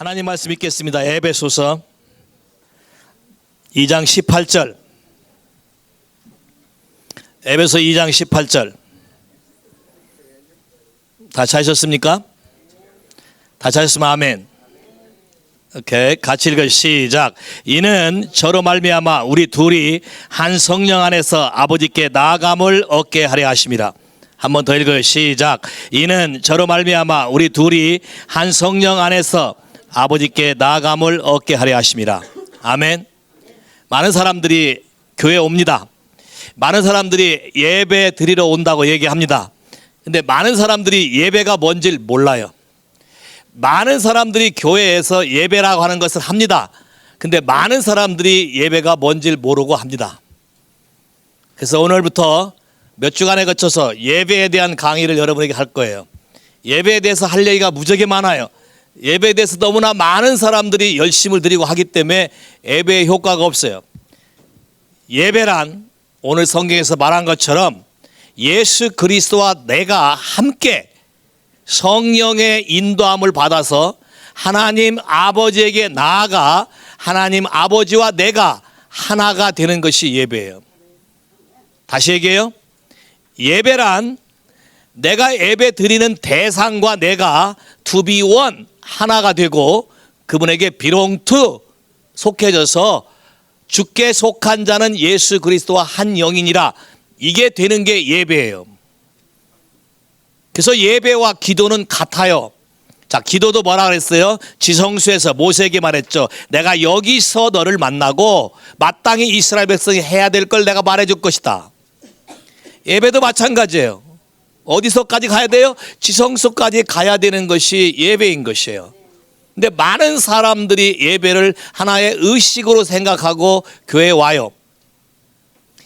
하나님 말씀 읽겠습니다. 에베소서 2장 18절. 에베소 2장 18절. 다 찾으셨습니까? 다 찾으셨으면 아멘. 오케이, 같이 읽을 시작. 이는 저로 말미암아 우리 둘이 한 성령 안에서 아버지께 나아감을 얻게 하려 하심이라. 한 번 더 읽을 시작. 이는 저로 말미암아 우리 둘이 한 성령 안에서 아버지께 나아감을 얻게 하려 하심이라. 아멘. 많은 사람들이 교회에 옵니다. 많은 사람들이 예배 드리러 온다고 얘기합니다. 근데 많은 사람들이 예배가 뭔지 몰라요. 많은 사람들이 교회에서 예배라고 하는 것을 합니다. 근데 많은 사람들이 예배가 뭔지 모르고 합니다. 그래서 오늘부터 몇 주간에 거쳐서 예배에 대한 강의를 여러분에게 할 거예요. 예배에 대해서 할 얘기가 무지하게 많아요. 예배에 대해서 너무나 많은 사람들이 열심을 드리고 하기 때문에 예배의 효과가 없어요. 예배란 오늘 성경에서 말한 것처럼 예수 그리스도와 내가 함께 성령의 인도함을 받아서 하나님 아버지에게 나아가 하나님 아버지와 내가 하나가 되는 것이 예배예요. 다시 얘기해요. 예배란 내가 예배 드리는 대상과 내가 to be one, 하나가 되고 그분에게 belong to, 속해져서 주께 속한 자는 예수 그리스도와 한 영이니라. 이게 되는 게 예배예요. 그래서 예배와 기도는 같아요. 자, 기도도 뭐라 그랬어요? 지성수에서 모세에게 말했죠. 내가 여기서 너를 만나고 마땅히 이스라엘 백성이 해야 될 걸 내가 말해줄 것이다. 예배도 마찬가지예요. 어디서까지 가야 돼요? 지성소까지 가야 되는 것이 예배인 것이에요. 근데 많은 사람들이 예배를 하나의 의식으로 생각하고 교회에 와요.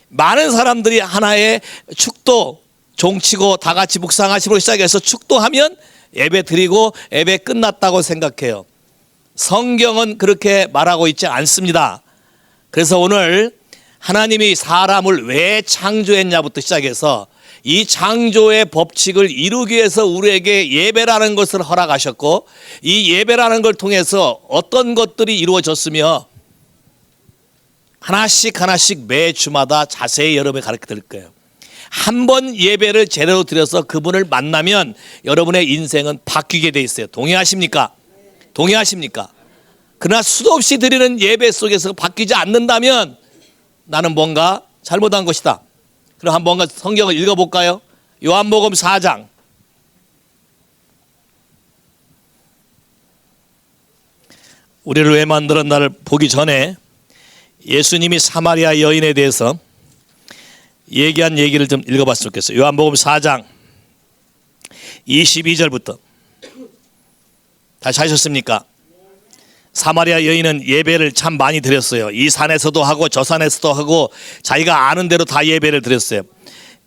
많은 사람들이 하나의 축도, 종치고 다 같이 묵상하심으로 시작해서 축도하면 예배 드리고 예배 끝났다고 생각해요. 성경은 그렇게 말하고 있지 않습니다. 그래서 오늘 하나님이 사람을 왜 창조했냐부터 시작해서 이 창조의 법칙을 이루기 위해서 우리에게 예배라는 것을 허락하셨고 이 예배라는 걸 통해서 어떤 것들이 이루어졌으며 하나씩 하나씩 매주마다 자세히 여러분이 가르쳐 드릴 거예요. 한 번 예배를 제대로 드려서 그분을 만나면 여러분의 인생은 바뀌게 돼 있어요. 동의하십니까? 동의하십니까? 그러나 수도 없이 드리는 예배 속에서 바뀌지 않는다면 나는 뭔가 잘못한 것이다. 그럼 한번 성경을 읽어볼까요? 요한복음 4장. 우리를 왜 만들었나를 보기 전에 예수님이 사마리아 여인에 대해서 얘기한 얘기를 좀 읽어봤으면 좋겠어요. 요한복음 4장 22절부터. 다시 하셨습니까? 사마리아 여인은 예배를 참 많이 드렸어요. 이 산에서도 하고 저 산에서도 하고 자기가 아는 대로 다 예배를 드렸어요.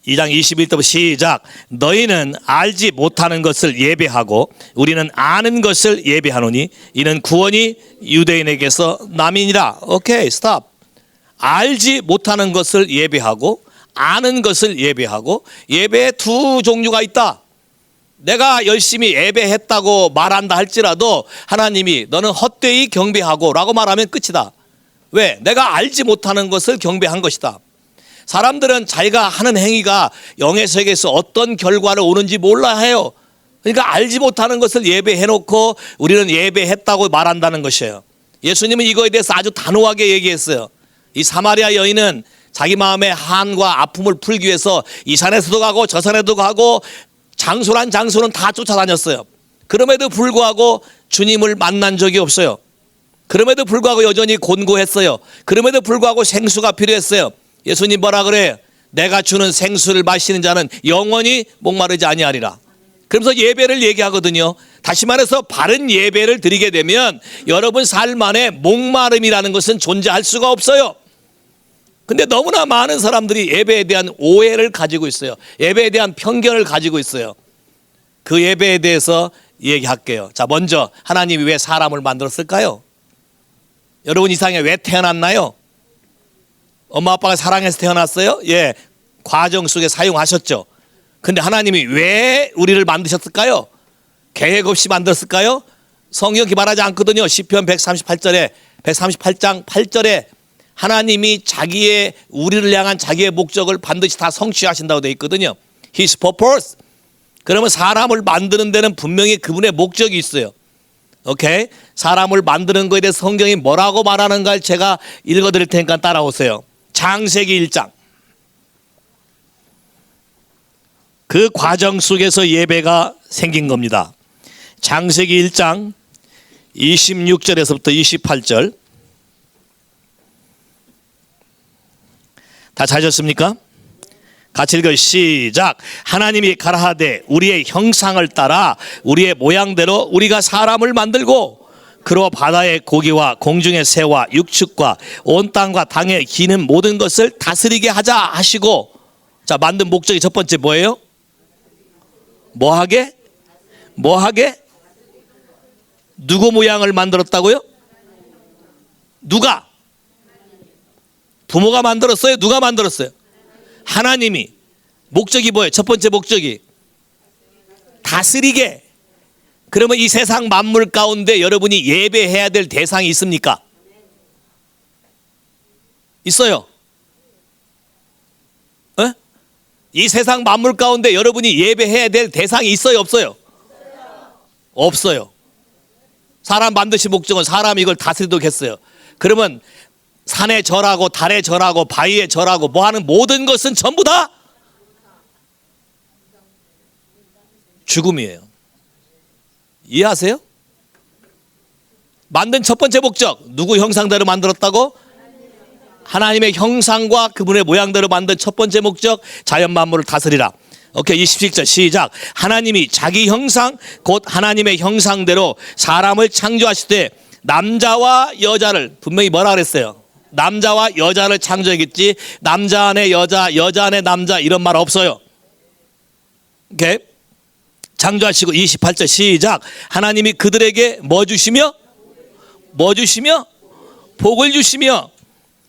2장 21절부터 시작. 너희는 알지 못하는 것을 예배하고 우리는 아는 것을 예배하노니 이는 구원이 유대인에게서 남이니라. 오케이, 스탑. 알지 못하는 것을 예배하고 아는 것을 예배하고 예배에 두 종류가 있다. 내가 열심히 예배했다고 말한다 할지라도 하나님이 너는 헛되이 경배하고 라고 말하면 끝이다. 왜? 내가 알지 못하는 것을 경배한 것이다. 사람들은 자기가 하는 행위가 영의 세계에서 어떤 결과를 오는지 몰라 해요. 그러니까 알지 못하는 것을 예배해놓고 우리는 예배했다고 말한다는 것이에요. 예수님은 이거에 대해서 아주 단호하게 얘기했어요. 이 사마리아 여인은 자기 마음의 한과 아픔을 풀기 위해서 이 산에서도 가고 저 산에도 가고 장소란 장소는 다 쫓아다녔어요. 그럼에도 불구하고 주님을 만난 적이 없어요. 그럼에도 불구하고 여전히 곤고했어요. 그럼에도 불구하고 생수가 필요했어요. 예수님 뭐라 그래요? 내가 주는 생수를 마시는 자는 영원히 목마르지 아니하리라. 그러면서 예배를 얘기하거든요. 다시 말해서 바른 예배를 드리게 되면 여러분 삶 안에 목마름이라는 것은 존재할 수가 없어요. 근데 너무나 많은 사람들이 예배에 대한 오해를 가지고 있어요. 예배에 대한 편견을 가지고 있어요. 그 예배에 대해서 얘기할게요. 자, 먼저 하나님이 왜 사람을 만들었을까요? 여러분 이 세상에 왜 태어났나요? 엄마 아빠가 사랑해서 태어났어요? 예, 과정 속에 사용하셨죠. 근데 하나님이 왜 우리를 만드셨을까요? 계획 없이 만들었을까요? 성경 기발하지 않거든요. 시편 138절에 138장 8절에 하나님이 자기의 우리를 향한 자기의 목적을 반드시 다 성취하신다고 되어 있거든요. His purpose. 그러면 사람을 만드는 데는 분명히 그분의 목적이 있어요. 오케이? 사람을 만드는 것에 대해서 성경이 뭐라고 말하는가를 제가 읽어드릴 테니까 따라오세요. 창세기 1장. 그 과정 속에서 예배가 생긴 겁니다. 창세기 1장 26절에서부터 28절. 다 찾으셨습니까? 같이 읽어 시작. 하나님이 가라하되 우리의 형상을 따라 우리의 모양대로 우리가 사람을 만들고 그로 바다의 고기와 공중의 새와 육축과 온 땅과 땅에 기는 모든 것을 다스리게 하자 하시고. 자, 만든 목적이 첫 번째 뭐예요? 뭐하게? 뭐하게? 누구 모양을 만들었다고요? 누가? 부모가 만들었어요? 누가 만들었어요? 하나님이. 목적이 뭐예요? 첫 번째 목적이 다스리게. 그러면 이 세상 만물 가운데 여러분이 예배해야 될 대상이 있습니까? 있어요. 에? 이 세상 만물 가운데 여러분이 예배해야 될 대상이 있어요? 없어요? 없어요. 사람 만드신 목적은 사람이 이걸 다스리도록 했어요. 그러면 산에 절하고 달에 절하고 바위에 절하고 뭐 하는 모든 것은 전부 다 죽음이에요. 이해하세요? 만든 첫 번째 목적, 누구 형상대로 만들었다고? 하나님의 형상과 그분의 모양대로 만든 첫 번째 목적, 자연 만물을 다스리라. 오케이, 27절 시작. 하나님이 자기 형상 곧 하나님의 형상대로 사람을 창조하실 때 남자와 여자를, 분명히 뭐라 그랬어요? 남자와 여자를 창조했겠지. 남자 안에 여자, 여자 안에 남자 이런 말 없어요. 오케이? 창조하시고 28절 시작. 하나님이 그들에게 뭐 주시며? 뭐 주시며? 복을 주시며.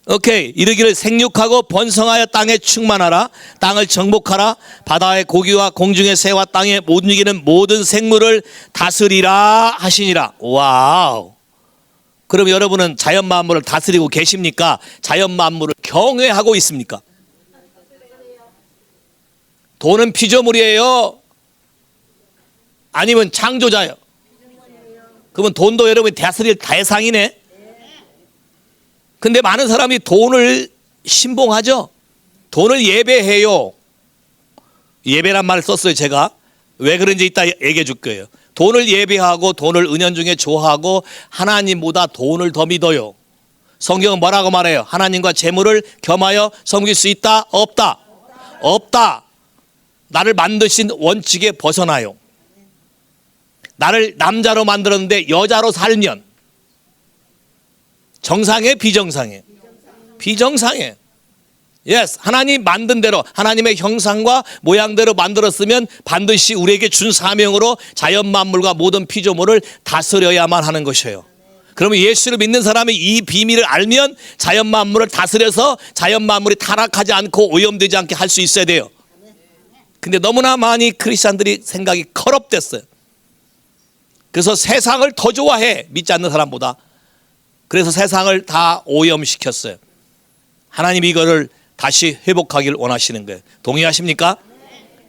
오케이. 이르기를 생육하고 번성하여 땅에 충만하라. 땅을 정복하라. 바다의 고기와 공중의 새와 땅에 움직이는 모든 생물을 다스리라 하시니라. 와우. 그럼 여러분은 자연 만물을 다스리고 계십니까? 자연 만물을 경외하고 있습니까? 돈은 피조물이에요? 아니면 창조자예요? 그러면 돈도 여러분이 다스릴 대상이네. 근데 많은 사람이 돈을 신봉하죠. 돈을 예배해요. 예배란 말을 썼어요, 제가. 왜 그런지 이따 얘기해 줄 거예요. 돈을 예배하고 돈을 은연중에 좋아하고 하나님보다 돈을 더 믿어요. 성경은 뭐라고 말해요? 하나님과 재물을 겸하여 섬길 수 있다? 없다? 없다. 나를 만드신 원칙에 벗어나요. 나를 남자로 만들었는데 여자로 살면 정상해? 비정상해? 비정상해. Yes, 하나님 만든 대로 하나님의 형상과 모양대로 만들었으면 반드시 우리에게 준 사명으로 자연 만물과 모든 피조물을 다스려야만 하는 것이에요. 그러면 예수를 믿는 사람이 이 비밀을 알면 자연 만물을 다스려서 자연 만물이 타락하지 않고 오염되지 않게 할 수 있어야 돼요. 근데 너무나 많이 크리스찬들이 생각이 커럽됐어요. 그래서 세상을 더 좋아해, 믿지 않는 사람보다. 그래서 세상을 다 오염시켰어요. 하나님이 이거를 다시 회복하기를 원하시는 거예요. 동의하십니까?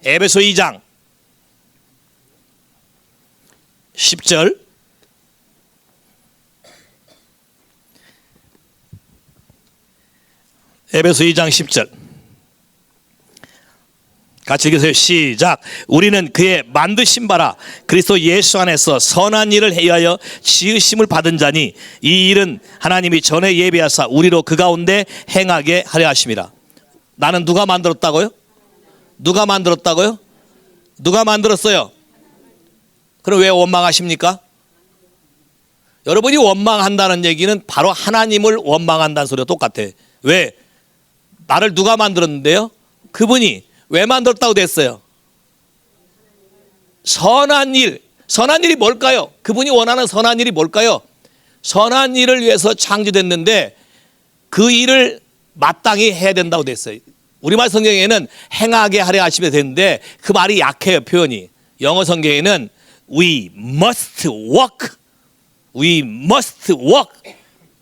에베소 2장 10절. 에베소 2장 10절. 같이 읽으세요. 시작. 우리는 그의 만드신 바라 그리스도 예수 안에서 선한 일을 위하여 지으심을 받은 자니 이 일은 하나님이 전에 예비하사 우리로 그 가운데 행하게 하려 하심이라. 나는 누가 만들었다고요? 누가 만들었다고요? 누가 만들었어요? 그럼 왜 원망하십니까? 여러분이 원망한다는 얘기는 바로 하나님을 원망한다는 소리와 똑같아요. 왜? 나를 누가 만들었는데요? 그분이. 왜 만들었다고 됐어요? 선한 일. 선한 일이 뭘까요? 그분이 원하는 선한 일이 뭘까요? 선한 일을 위해서 창조됐는데 그 일을 마땅히 해야 된다고 됐어요. 우리말 성경에는 행하게 하려 하시면 되는데 그 말이 약해요, 표현이. 영어 성경에는 we must work We must walk.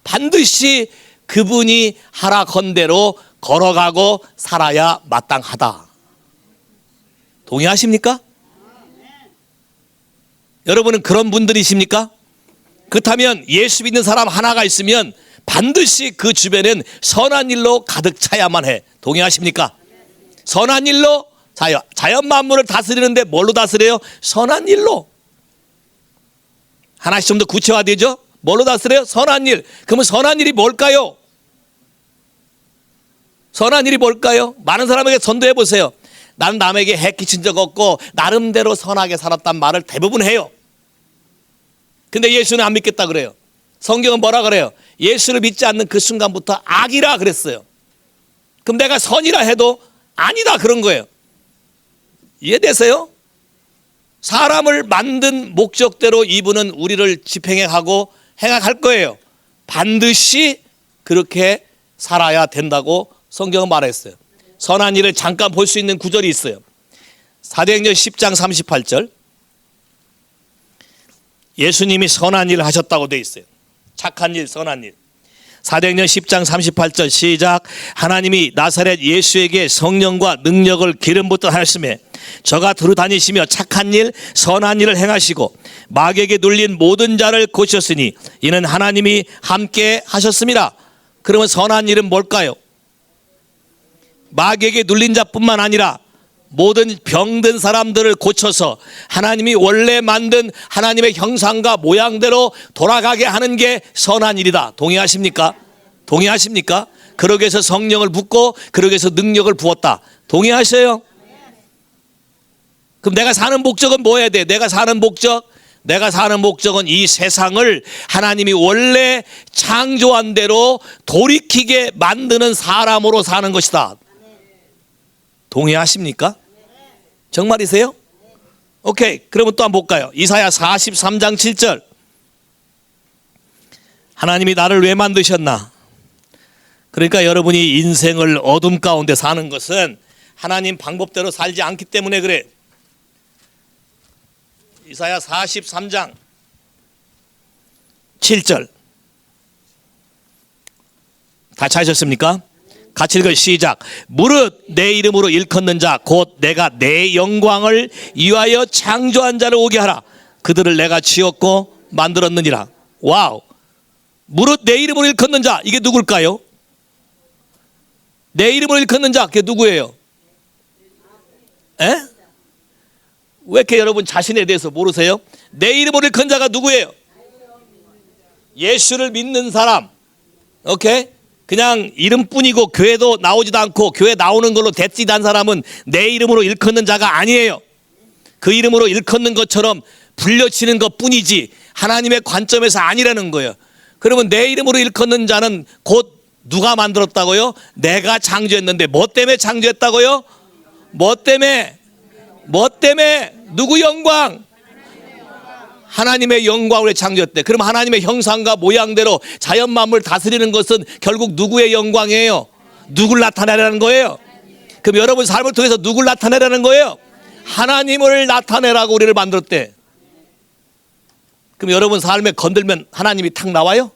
반드시 그분이 하라건대로 걸어가고 살아야 마땅하다. 동의하십니까? 여러분은 그런 분들이십니까? 그렇다면 예수 믿는 사람 하나가 있으면 반드시 그 주변엔 선한 일로 가득 차야만 해. 동의하십니까? 선한 일로 자연 만물을 다스리는데 뭘로 다스려요? 선한 일로. 하나씩 좀 더 구체화되죠? 뭘로 다스려요? 선한 일. 그러면 선한 일이 뭘까요? 선한 일이 뭘까요? 많은 사람에게 전도해 보세요. 나는 남에게 해 끼친 적 없고 나름대로 선하게 살았단 말을 대부분 해요. 근데 예수는 안 믿겠다 그래요. 성경은 뭐라 그래요? 예수를 믿지 않는 그 순간부터 악이라 그랬어요. 그럼 내가 선이라 해도 아니다 그런 거예요. 이해되세요? 사람을 만든 목적대로 이분은 우리를 집행하고 행할 거예요. 반드시 그렇게 살아야 된다고 성경은 말했어요. 선한 일을 잠깐 볼 수 있는 구절이 있어요. 사도행전 10장 38절. 예수님이 선한 일을 하셨다고 되어 있어요. 착한 일, 선한 일. 사도행전 10장 38절 시작. 하나님이 나사렛 예수에게 성령과 능력을 기름 붓듯 하였으며 저가 두루 다니시며 착한 일, 선한 일을 행하시고 마귀에게 눌린 모든 자를 고쳤으니 이는 하나님이 함께 하셨습니다. 그러면 선한 일은 뭘까요? 마귀에게 눌린 자뿐만 아니라 모든 병든 사람들을 고쳐서 하나님이 원래 만든 하나님의 형상과 모양대로 돌아가게 하는 게 선한 일이다. 동의하십니까? 동의하십니까? 그러기 위해서 성령을 붓고 그러기 위해서 능력을 부었다. 동의하셔요? 그럼 내가 사는 목적은 뭐 해야 돼? 내가 사는 목적은 이 세상을 하나님이 원래 창조한 대로 돌이키게 만드는 사람으로 사는 것이다. 동의하십니까? 정말이세요? 오케이. 그러면 또 한번 볼까요? 이사야 43장 7절. 하나님이 나를 왜 만드셨나? 그러니까 여러분이 인생을 어둠 가운데 사는 것은 하나님 방법대로 살지 않기 때문에 그래. 이사야 43장 7절. 다 찾으셨습니까? 같이 읽어 시작. 무릇 내 이름으로 일컫는 자 곧 내가 내 영광을 위하여 창조한 자를 오게 하라. 그들을 내가 지었고 만들었느니라. 와우. 무릇 내 이름으로 일컫는 자, 이게 누굴까요? 내 이름으로 일컫는 자, 그게 누구예요? 에? 왜 이렇게 여러분 자신에 대해서 모르세요? 내 이름으로 일컫는 자가 누구예요? 예수를 믿는 사람. 오케이? 그냥 이름뿐이고 교회도 나오지도 않고 교회 나오는 걸로 대치도 한 사람은 내 이름으로 일컫는 자가 아니에요. 그 이름으로 일컫는 것처럼 불려치는 것뿐이지 하나님의 관점에서 아니라는 거예요. 그러면 내 이름으로 일컫는 자는 곧 누가 만들었다고요? 내가 창조했는데 뭐 때문에 창조했다고요? 뭐 때문에? 누구 영광? 하나님의 영광으로 창조했대. 그럼 하나님의 형상과 모양대로 자연 만물을 다스리는 것은 결국 누구의 영광이에요? 누굴 나타내라는 거예요? 그럼 여러분 삶을 통해서 누굴 나타내라는 거예요? 하나님을 나타내라고 우리를 만들었대. 그럼 여러분 삶에 건들면 하나님이 탁 나와요?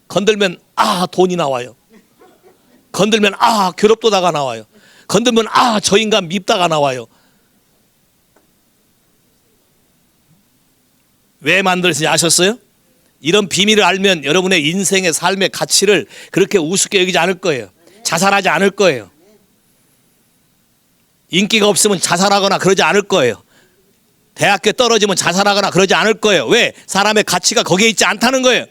건들면 돈이 나와요. 건들면 괴롭도다가 나와요. 건들면 저 인간 밉다가 나와요. 왜 만들었는지 아셨어요? 이런 비밀을 알면 여러분의 인생의 삶의 가치를 그렇게 우습게 여기지 않을 거예요. 자살하지 않을 거예요. 인기가 없으면 자살하거나 그러지 않을 거예요. 대학교 떨어지면 자살하거나 그러지 않을 거예요. 왜? 사람의 가치가 거기에 있지 않다는 거예요.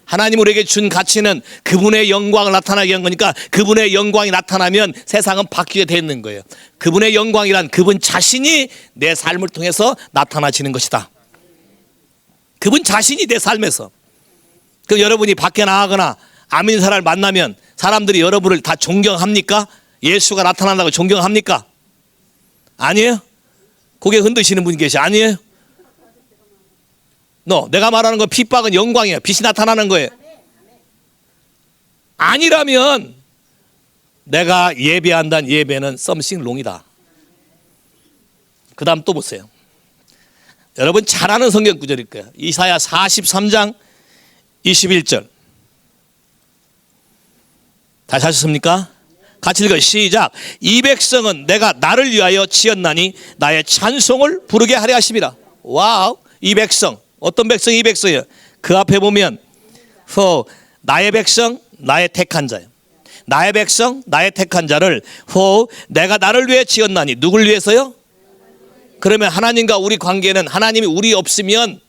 하나님 우리에게 준 가치는 그분의 영광을 나타나게 한 거니까 그분의 영광이 나타나면 세상은 바뀌게 되어 있는 거예요. 그분의 영광이란 그분 자신이 내 삶을 통해서 나타나지는 것이다. 그분 자신이 내 삶에서. 그럼 여러분이 밖에 나가거나 안 믿는 사람을 만나면 사람들이 여러분을 다 존경합니까? 예수가 나타난다고 존경합니까? 아니에요? 고개 흔드시는 분이 계시. 아니에요? 내가 말하는 건 핍박은 영광이에요. 빛이 나타나는 거예요. 아니라면 내가 예배한다는 예배는 something wrong이다. 그 다음 또 보세요. 여러분 잘 아는 성경 구절일 거예요. 이사야 43장 21절. 다시 하셨습니까? 같이 읽어 시작. 이 백성은 내가 나를 위하여 지었나니 나의 찬송을 부르게 하려 하심이라. 와우. 이 백성. 어떤 백성이 이 백성이에요? 그 앞에 보면 나의 백성 나의 택한 자예요. 나의 백성 나의 택한 자를 내가 나를 위해 지었나니. 누굴 위해서요? 그러면 하나님과 우리 관계는 하나님이 우리 없으면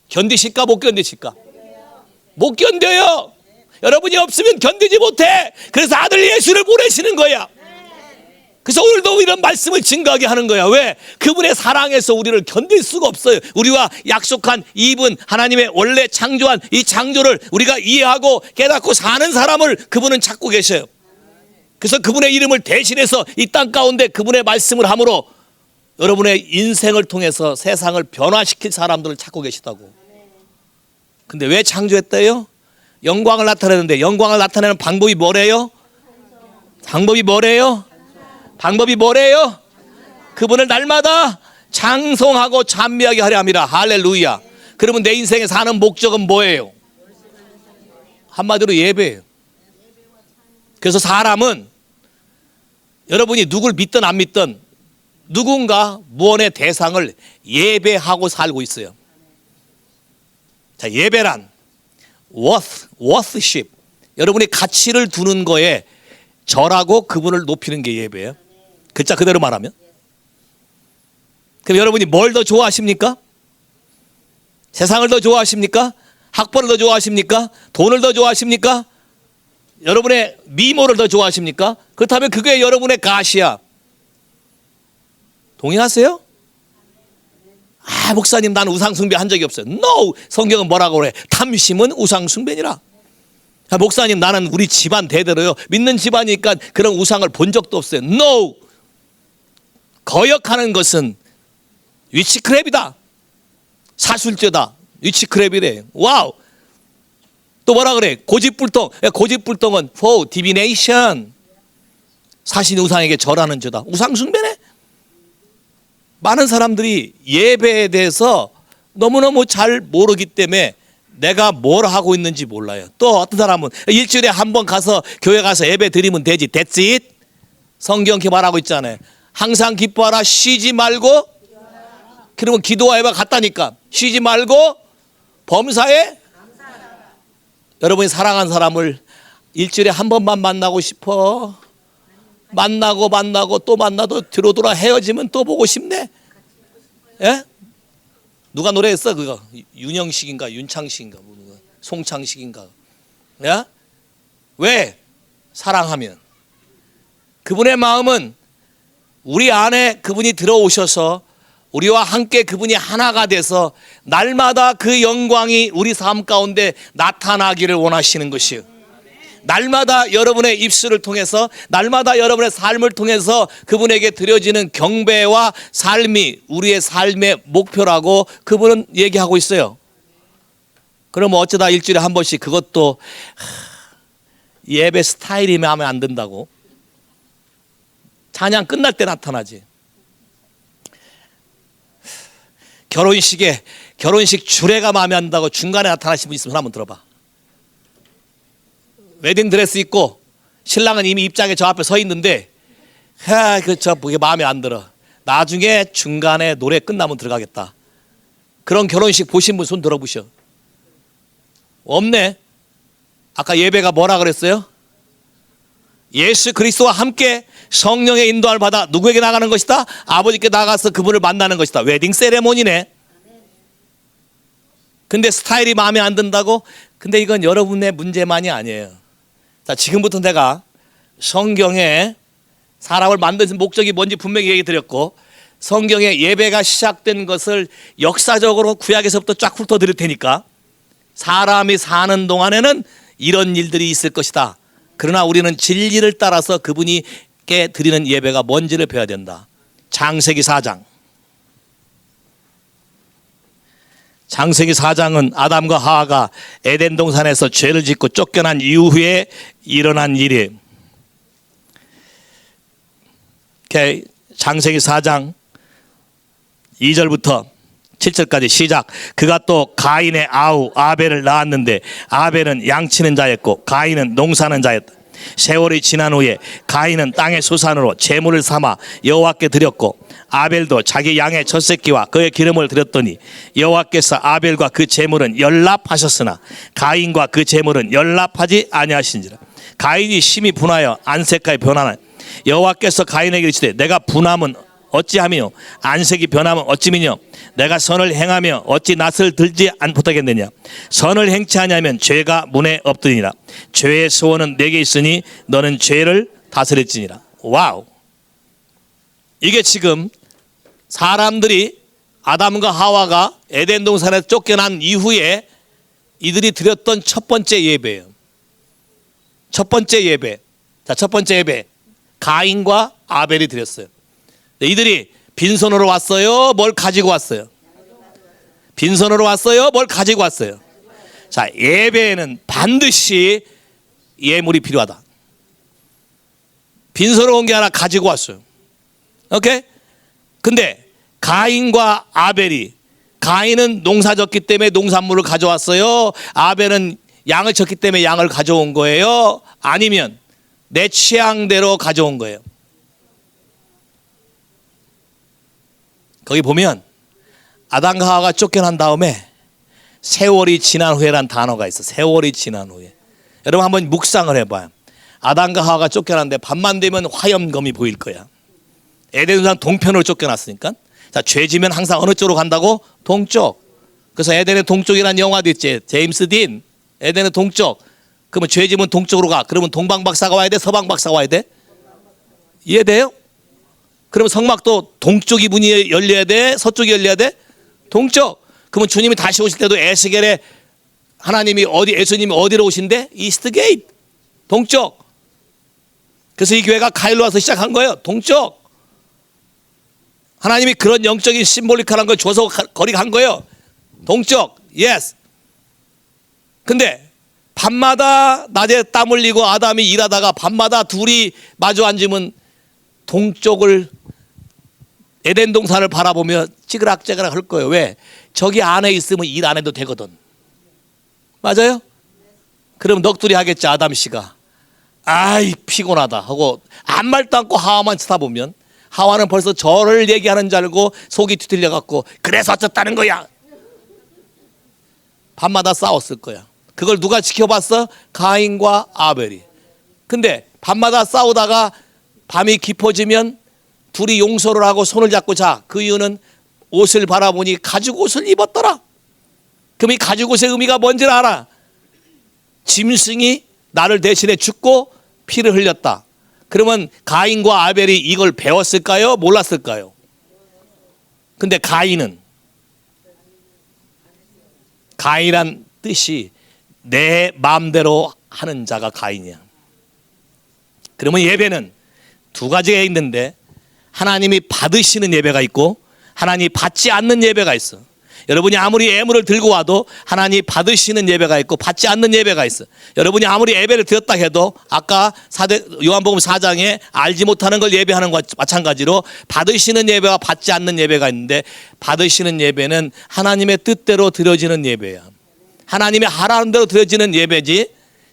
견디실까 못 견디실까? 못 견뎌요. 여러분이 없으면 견디지 못해. 그래서 아들 예수를 보내시는 거야. 그래서 오늘도 이런 말씀을 증거하게 하는 거야. 왜? 그분의 사랑에서 우리를 견딜 수가 없어요. 우리와 약속한 이분 하나님의 원래 창조한 이 창조를 우리가 이해하고 깨닫고 사는 사람을 그분은 찾고 계셔요. 그래서 그분의 이름을 대신해서 이 땅 가운데 그분의 말씀을 함으로 여러분의 인생을 통해서 세상을 변화시킬 사람들을 찾고 계시다고. 근데 왜 창조했대요? 영광을 나타내는데 영광을 나타내는 방법이 뭐래요? 방법이 뭐래요? 방법이 뭐래요? 그분을 날마다 찬송하고 찬미하게 하려 함이라. 할렐루야. 그러면 내 인생에 사는 목적은 뭐예요? 한마디로 예배예요. 그래서 사람은 여러분이 누굴 믿든 안 믿든 누군가 무언의 대상을 예배하고 살고 있어요. 자, 예배란 worship. 여러분이 가치를 두는 거에 절하고 그분을 높이는 게 예배예요. 글자 그대로 말하면. 그럼 여러분이 뭘 더 좋아하십니까? 세상을 더 좋아하십니까? 학벌을 더 좋아하십니까? 돈을 더 좋아하십니까? 여러분의 미모를 더 좋아하십니까? 그렇다면 그게 여러분의 가시야. 동의하세요? 목사님 나는 우상숭배 한 적이 없어요. No! 성경은 뭐라고 그래? 탐심은 우상숭배니라. 목사님 나는 우리 집안 대대로요 믿는 집안이니까 그런 우상을 본 적도 없어요. No! 거역하는 것은 위치크랩이다. 사술죄다. 위치크랩이래. 와우. 또 뭐라 그래? 고집불통. 고집불통은 for divination. 사신 우상에게 절하는 죄다. 우상숭배네. 많은 사람들이 예배에 대해서 너무너무 잘 모르기 때문에 내가 뭘 하고 있는지 몰라요. 또 어떤 사람은 일주일에 한 번 가서 교회 가서 예배 드리면 되지. That's it. 성경 이렇게 말하고 있잖아요. 항상 기뻐하라. 쉬지 말고. 그러면 기도와 예배 같다니까. 쉬지 말고 범사에. 여러분이 사랑한 사람을 일주일에 한 번만 만나고 싶어. 만나고 또 만나도 뒤로 돌아 헤어지면 또 보고 싶네. 예? 누가 노래했어 그거? 윤영식인가 윤창식인가 송창식인가? 야? 왜? 사랑하면. 그분의 마음은 우리 안에 그분이 들어오셔서 우리와 함께 그분이 하나가 돼서 날마다 그 영광이 우리 삶 가운데 나타나기를 원하시는 것이에요. 날마다 여러분의 입술을 통해서 날마다 여러분의 삶을 통해서 그분에게 드려지는 경배와 삶이 우리의 삶의 목표라고 그분은 얘기하고 있어요. 그럼 어쩌다 일주일에 한 번씩 그것도 예배 스타일이 마음에 안 든다고 찬양 끝날 때 나타나지. 결혼식 주례가 마음에 안 든다고 중간에 나타나신 분 있으면 한번 들어봐. 웨딩드레스 입고 신랑은 이미 입장에 저 앞에 서 있는데 그게 마음에 안 들어. 나중에 중간에 노래 끝나면 들어가겠다. 그런 결혼식 보신 분 손 들어보셔. 없네. 아까 예배가 뭐라 그랬어요? 예수 그리스도와 함께 성령의 인도함을 받아 누구에게 나가는 것이다? 아버지께 나가서 그분을 만나는 것이다. 웨딩 세레모니네. 근데 스타일이 마음에 안 든다고? 근데 이건 여러분의 문제만이 아니에요. 자, 지금부터 내가 성경에 사람을 만드신 목적이 뭔지 분명히 얘기 드렸고 성경에 예배가 시작된 것을 역사적으로 구약에서부터 쫙 훑어 드릴 테니까 사람이 사는 동안에는 이런 일들이 있을 것이다. 그러나 우리는 진리를 따라서 그분이께 드리는 예배가 뭔지를 배워야 된다. 창세기 4장. 창세기 4장은 아담과 하와가 에덴 동산에서 죄를 짓고 쫓겨난 이후에 일어난 일이에요. 창세기 4장 2절부터 7절까지 시작. 그가 또 가인의 아우 아벨을 낳았는데 아벨은 양치는 자였고 가인은 농사는 자였다. 세월이 지난 후에 가인은 땅의 소산으로 제물을 삼아 여호와께 드렸고 아벨도 자기 양의 첫 새끼와 그의 기름을 드렸더니 여호와께서 아벨과 그 제물은 연납하셨으나 가인과 그 제물은 연납하지 아니하신지라. 가인이 심히 분하여 안색하여 변하나 여호와께서 가인에게 이르시되 내가 분함은 어찌하며 안색이 변하면 어찌미뇨 내가 선을 행하며 어찌 낯을 들지 못하겠느냐. 선을 행치 아니하면 죄가 문에 없더니라. 죄의 소원은 내게 있으니 너는 죄를 다스릴지니라. 와우. 이게 지금 사람들이 아담과 하와가 에덴 동산에서 쫓겨난 이후에 이들이 드렸던 첫 번째 예배예요. 첫 번째 예배. 자, 첫 번째 예배 가인과 아벨이 드렸어요. 이들이 빈손으로 왔어요? 뭘 가지고 왔어요? 빈손으로 왔어요? 뭘 가지고 왔어요? 자, 예배에는 반드시 예물이 필요하다. 빈손으로 온 게 아니라 가지고 왔어요. 오케이? 근데 가인과 아벨이, 가인은 농사 졌기 때문에 농산물을 가져왔어요? 아벨은 양을 쳤기 때문에 양을 가져온 거예요? 아니면 내 취향대로 가져온 거예요? 거기 보면 아담과 하와가 쫓겨난 다음에 세월이 지난 후에란 단어가 있어. 세월이 지난 후에. 여러분 한번 묵상을 해봐요. 아담과 하와가 쫓겨났는데 밤만 되면 화염검이 보일 거야. 에덴 동산 동편으로 쫓겨났으니까. 자, 죄지면 항상 어느 쪽으로 간다고? 동쪽. 그래서 에덴의 동쪽이라는 영화도 있지. 제임스 딘. 에덴의 동쪽. 그러면 죄지면 동쪽으로 가. 그러면 동방 박사가 와야 돼? 서방 박사가 와야 돼? 이해돼요? 그러면 성막도 동쪽이 문이 열려야 돼? 서쪽이 열려야 돼? 동쪽. 그러면 주님이 다시 오실 때도 에스겔에 하나님이 예수님이 어디로 오신대? 이스트 게이트. 동쪽. 그래서 이 교회가 가일로 와서 시작한 거예요. 동쪽. 하나님이 그런 영적인 심볼리컬한 걸 줘서 거리 간 거예요. 동쪽. 예스. 근데 밤마다 낮에 땀 흘리고 아담이 일하다가 밤마다 둘이 마주 앉으면 동쪽을 에덴 동산을 바라보며 찌그락찌그락 할 거예요. 왜? 저기 안에 있으면 일 안 해도 되거든. 맞아요? 그럼 넋두리 하겠지. 아담 씨가 아이 피곤하다 하고 아무 말도 않고 하와만 쳐다보면 하와는 벌써 저를 얘기하는 줄 알고 속이 뒤틀려 갖고 그래서 어쩌다는 거야. 밤마다 싸웠을 거야. 그걸 누가 지켜봤어? 가인과 아벨이. 근데 밤마다 싸우다가 밤이 깊어지면 둘이 용서를 하고 손을 잡고 자. 그 이유는 옷을 바라보니 가죽 옷을 입었더라. 그럼 이 가죽 옷의 의미가 뭔지를 알아. 짐승이 나를 대신해 죽고 피를 흘렸다. 그러면 가인과 아벨이 이걸 배웠을까요? 몰랐을까요? 근데 가인이란 뜻이 내 마음대로 하는 자가 가인이야. 그러면 예배는 두 가지가 있는데 하나님이 받으시는 예배가 있고 하나님이 받지 않는 예배가 있어. 여러분이 아무리 예물을 들고 와도 하나님이 받으시는 예배가 있고 받지 않는 예배가 있어. 여러분이 아무리 예배를 드렸다 해도 아까 요한복음 4장에 알지 못하는 걸 예배하는 것과 마찬가지로 받으시는 예배와 받지 않는 예배가 있는데 받으시는 예배는 하나님의 뜻대로 드려지는 예배야. 하나님의 하라는 대로 드려지는 예배지.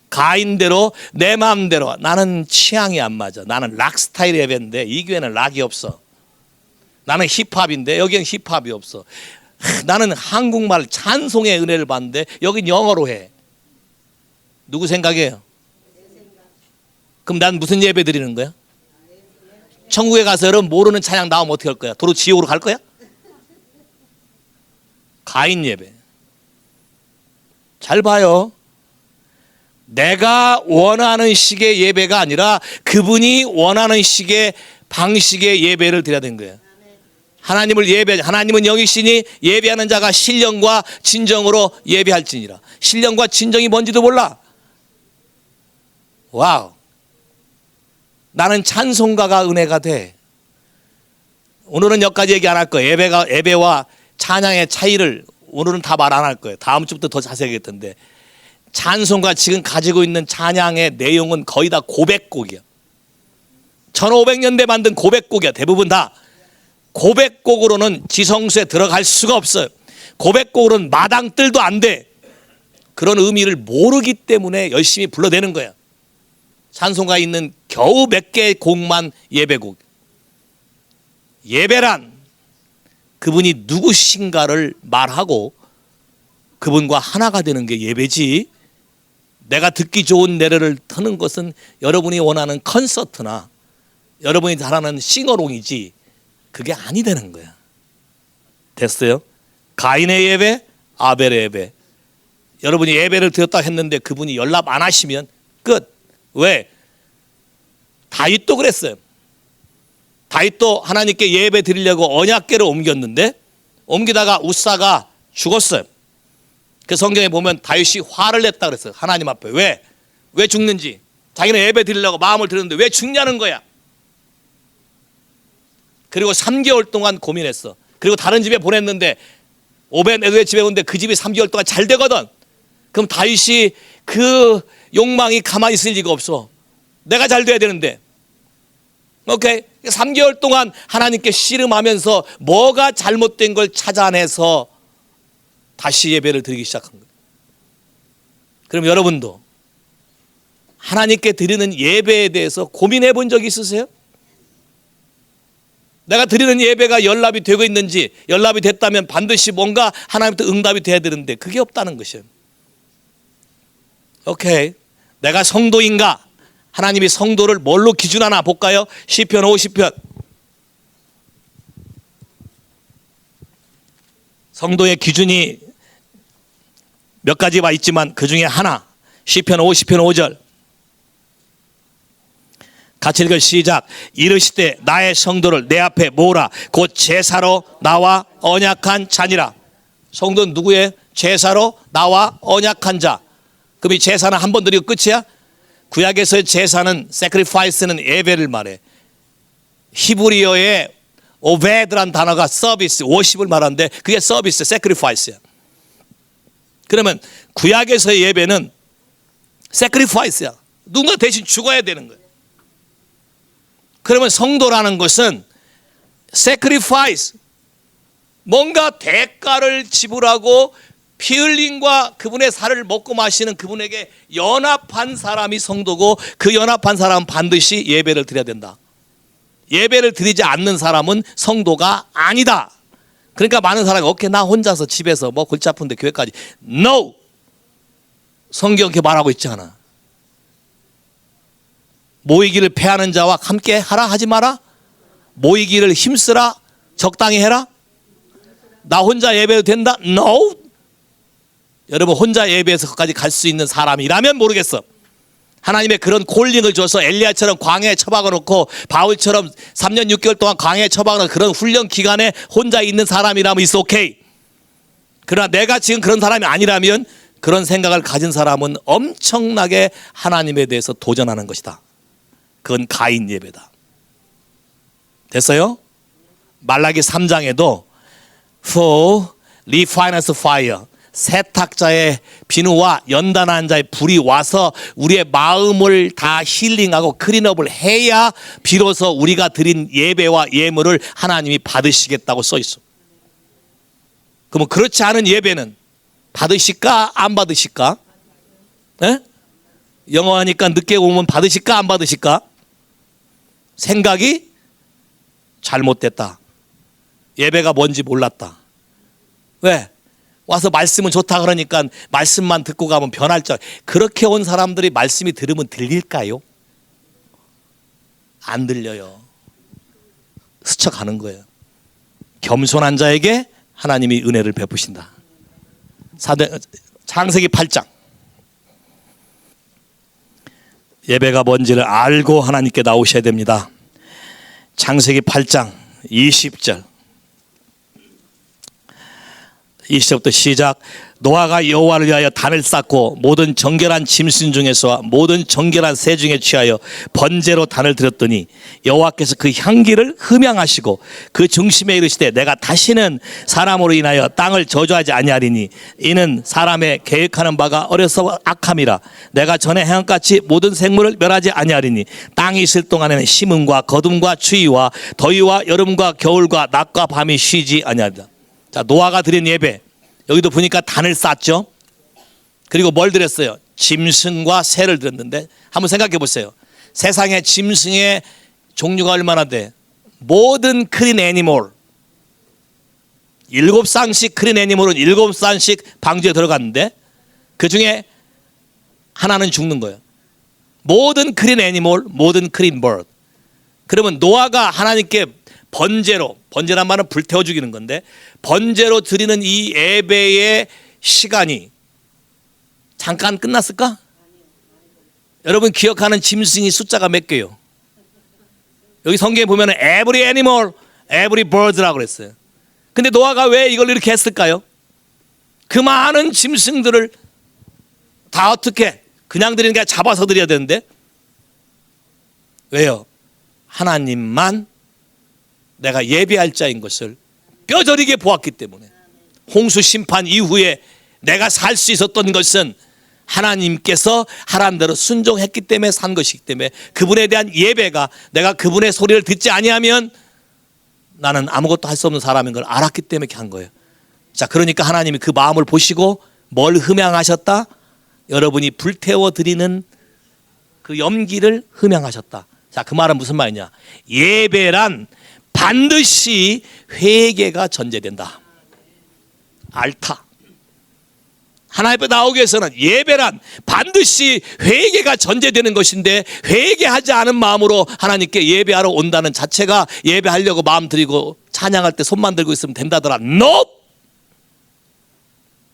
가인대로 내 마음대로 나는 취향이 안 맞아. 나는 락 스타일 예배인데 이 교회는 락이 없어. 나는 힙합인데 여기는 힙합이 없어. 나는 한국말 찬송의 은혜를 받는데 여긴 영어로 해. 누구 생각이에요? 그럼 난 무슨 예배 드리는 거야? 천국에 가서 여러분 모르는 찬양 나오면 어떻게 할 거야? 도로 지옥으로 갈 거야? 가인 예배. 잘 봐요. 내가 원하는 식의 예배가 아니라 그분이 원하는 식의 방식의 예배를 드려야 되는 거예요. 하나님은 영이시니 예배하는 자가 신령과 진정으로 예배할지니라. 신령과 진정이 뭔지도 몰라. 와우. 나는 찬송가가 은혜가 돼. 오늘은 여기까지 얘기 안 할 거예요. 예배와 찬양의 차이를 오늘은 다 말 안 할 거예요. 다음 주부터 더 자세히 하겠던데. 찬송가 지금 가지고 있는 찬양의 내용은 거의 다 고백곡이야. 1500년대 만든 고백곡이야. 대부분 다 고백곡으로는 지성소에 들어갈 수가 없어요. 고백곡으로는 마당뜰도 안 돼. 그런 의미를 모르기 때문에 열심히 불러대는 거야. 찬송가에 있는 겨우 몇 개의 곡만 예배곡. 예배란 그분이 누구신가를 말하고 그분과 하나가 되는 게 예배지. 내가 듣기 좋은 노래를 트는 것은 여러분이 원하는 콘서트나 여러분이 잘하는 싱어롱이지 그게 아니 되는 거야. 됐어요? 가인의 예배, 아벨의 예배. 여러분이 예배를 드렸다 했는데 그분이 연락 안 하시면 끝. 왜? 다윗도 그랬어요. 다윗도 하나님께 예배 드리려고 언약궤를 옮겼는데 옮기다가 우사가 죽었어요. 그 성경에 보면 다윗이 화를 냈다 그랬어요. 하나님 앞에. 왜? 왜 죽는지. 자기는 예배 드리려고 마음을 들였는데 왜 죽냐는 거야. 그리고 3개월 동안 고민했어. 그리고 다른 집에 보냈는데 오벤에도의 집에 오는데 그 집이 3개월 동안 잘 되거든. 그럼 다윗이 그 욕망이 가만히 있을 리가 없어. 내가 잘 돼야 되는데. 오케이. 3개월 동안 하나님께 씨름하면서 뭐가 잘못된 걸 찾아내서 다시 예배를 드리기 시작한 거예요. 그럼 여러분도 하나님께 드리는 예배에 대해서 고민해 본 적 있으세요? 내가 드리는 예배가 연락이 되고 있는지, 연락이 됐다면 반드시 뭔가 하나님부터 응답이 돼야 되는데 그게 없다는 것이에요. 오케이. 내가 성도인가? 하나님이 성도를 뭘로 기준하나 볼까요? 시편 50편. 성도의 기준이 몇 가지가 있지만 그 중에 하나. 시편 50편 5절. 같이 읽어 시작. 이르시되 나의 성도를 내 앞에 모으라. 곧 제사로 나와 언약한 자니라. 성도는 누구예요? 제사로 나와 언약한 자. 그럼 이 제사는 한 번 드리고 끝이야? 구약에서의 제사는 sacrifice는 예배를 말해. 히브리어의 오베드란 단어가 서비스, 워십을 말하는데 그게 서비스, sacrifice야. 그러면 구약에서의 예배는 sacrifice야. 누군가 대신 죽어야 되는 거야. 그러면 성도라는 것은 sacrifice, 뭔가 대가를 지불하고 피 흘림과 그분의 살을 먹고 마시는 그분에게 연합한 사람이 성도고 그 연합한 사람은 반드시 예배를 드려야 된다. 예배를 드리지 않는 사람은 성도가 아니다. 그러니까 많은 사람이 오케이 나 혼자서 집에서 뭐 골치 아픈데 교회까지. No! 성경 이렇게 말하고 있지 않아. 모이기를 패하는 자와 함께 하라 하지 마라. 모이기를 힘쓰라. 적당히 해라. 나 혼자 예배도 된다? No! 여러분 혼자 예배에서 거기까지 갈 수 있는 사람이라면 모르겠어. 하나님의 그런 콜링을 줘서 엘리야처럼 광야에 처박아 놓고 바울처럼 3년 6개월 동안 광야에 처박아 놓은 그런 훈련 기간에 혼자 있는 사람이라면 it's okay. 그러나 내가 지금 그런 사람이 아니라면 그런 생각을 가진 사람은 엄청나게 하나님에 대해서 도전하는 것이다. 그건 가인 예배다. 됐어요? 말라기 3장에도 for refiner's fire, 세탁자의 비누와 연단한 자의 불이 와서 우리의 마음을 다 힐링하고 클린업을 해야 비로소 우리가 드린 예배와 예물을 하나님이 받으시겠다고 써 있어. 그러면 그렇지 않은 예배는 받으실까 안 받으실까? 네? 영어 하니까 늦게 오면 받으실까 안 받으실까? 생각이 잘못됐다. 예배가 뭔지 몰랐다. 왜? 와서 말씀은 좋다 그러니까 말씀만 듣고 가면 변할 줄. 그렇게 온 사람들이 말씀이 들으면 들릴까요? 안 들려요. 스쳐가는 거예요. 겸손한 자에게 하나님이 은혜를 베푸신다. 창세기 8장. 예배가 뭔지를 알고 하나님께 나오셔야 됩니다. 창세기 8장 20절. 20절부터 시작. 노아가 여호와를 위하여 단을 쌓고 모든 정결한 짐승 중에서와 모든 정결한 새 중에 취하여 번제로 단을 드렸더니 여호와께서 그 향기를 흠양하시고 그 중심에 이르시되 내가 다시는 사람으로 인하여 땅을 저주하지 아니하리니 이는 사람의 계획하는 바가 어려서 악함이라. 내가 전에 행함같이 모든 생물을 멸하지 아니하리니 땅이 있을 동안에는 심음과 거둠과 추위와 더위와 여름과 겨울과 낮과 밤이 쉬지 아니하리라. 자, 노아가 드린 예배. 여기도 보니까 단을 쌓죠. 그리고 뭘 드렸어요? 짐승과 새를 드렸는데 한번 생각해 보세요. 세상에 짐승의 종류가 얼마나 돼? 모든 크린 애니멀 7쌍씩 크린 애니멀은 7쌍씩 방주에 들어갔는데 그 중에 하나는 죽는 거예요. 모든 크린 애니멀, 모든 크린 버드. 그러면 노아가 하나님께 번제란 말은 불태워 죽이는 건데 번제로 드리는 이 예배의 시간이 잠깐 끝났을까? 여러분 기억하는 짐승이 숫자가 몇 개요? 여기 성경에 보면 every animal, every bird라고 그랬어요. 근데 노아가 왜 이걸 이렇게 했을까요? 그 많은 짐승들을 다 어떻게 그냥 드리는 게 아니라 잡아서 드려야 되는데 왜요? 하나님만 내가 예배할 자인 것을 뼈저리게 보았기 때문에 홍수 심판 이후에 내가 살 수 있었던 것은 하나님께서 하라는 대로 순종했기 때문에 산 것이기 때문에 그분에 대한 예배가 내가 그분의 소리를 듣지 아니하면 나는 아무것도 할 수 없는 사람인 걸 알았기 때문에 이렇게 한 거예요. 자, 그러니까 하나님이 그 마음을 보시고 뭘 흠양하셨다? 여러분이 불태워 드리는 그 염기를 흠양하셨다. 자, 그 말은 무슨 말이냐? 예배란 반드시 회개가 전제된다. 알타. 하나님 앞에 나오기 위해서는 예배란 반드시 회개가 전제되는 것인데 회개하지 않은 마음으로 하나님께 예배하러 온다는 자체가 예배하려고 마음 들이고 찬양할 때 손만 들고 있으면 된다더라. No!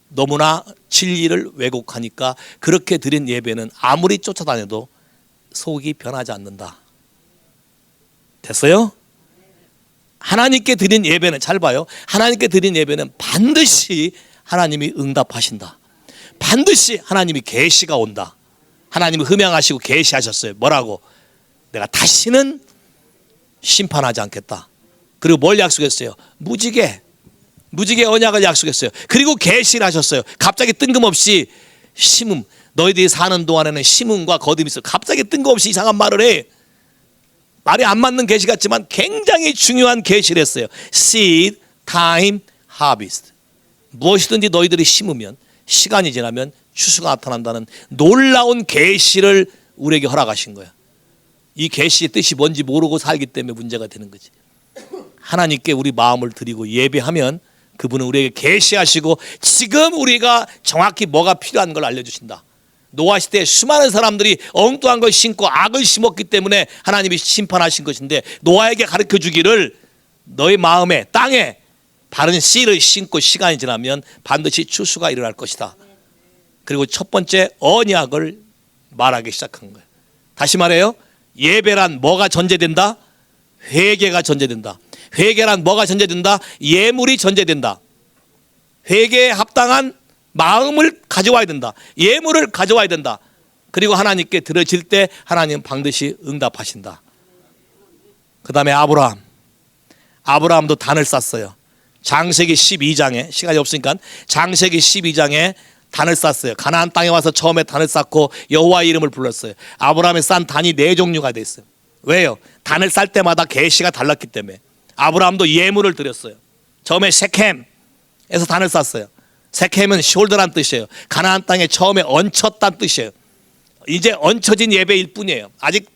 너무나 진리를 왜곡하니까 그렇게 드린 예배는 아무리 쫓아다녀도 속이 변하지 않는다. 됐어요? 하나님께 드린 예배는 잘 봐요. 하나님께 드린 예배는 반드시 하나님이 응답하신다. 반드시 하나님이 계시가 온다. 하나님이 흠양하시고 계시하셨어요. 뭐라고? 내가 다시는 심판하지 않겠다. 그리고 뭘 약속했어요? 무지개 언약을 약속했어요. 그리고 계시를 하셨어요. 갑자기 뜬금없이 심음, 너희들이 사는 동안에는 심음과 거듭이 있어. 갑자기 뜬금없이 이상한 말을 해. 말이 안 맞는 계시 같지만 굉장히 중요한 계시를 했어요. Seed, time, harvest. 무엇이든지 너희들이 심으면 시간이 지나면 추수가 나타난다는 놀라운 계시를 우리에게 허락하신 거야. 이 계시의 뜻이 뭔지 모르고 살기 때문에 문제가 되는 거지. 하나님께 우리 마음을 드리고 예배하면 그분은 우리에게 계시하시고 지금 우리가 정확히 뭐가 필요한 걸 알려주신다. 노아 시대에 수많은 사람들이 엉뚱한 걸 심고 악을 심었기 때문에 하나님이 심판하신 것인데 노아에게 가르쳐 주기를 너의 마음에 땅에 바른 씨를 심고 시간이 지나면 반드시 추수가 일어날 것이다. 그리고 첫 번째 언약을 말하기 시작한 거예요. 다시 말해요. 예배란 뭐가 전제된다? 회개가 전제된다. 회개란 뭐가 전제된다? 예물이 전제된다. 회개에 합당한 마음을 가져와야 된다. 예물을 가져와야 된다. 그리고 하나님께 드려질 때 하나님은 반드시 응답하신다. 그 다음에 아브라함도 단을 쌌어요. 창세기 12장에 시간이 없으니까 창세기 12장에 단을 쌌어요. 가나안 땅에 와서 처음에 단을 쌓고 여호와의 이름을 불렀어요. 아브라함이 싼 단이 4종류가 됐어요. 왜요? 단을 쌀 때마다 계시가 달랐기 때문에. 아브라함도 예물을 드렸어요. 처음에 세켐에서 단을 쌌어요. 세켐은 숄더란 뜻이에요. 가나안 땅에 처음에 얹혔다는 뜻이에요. 이제 얹혀진 예배일 뿐이에요. 아직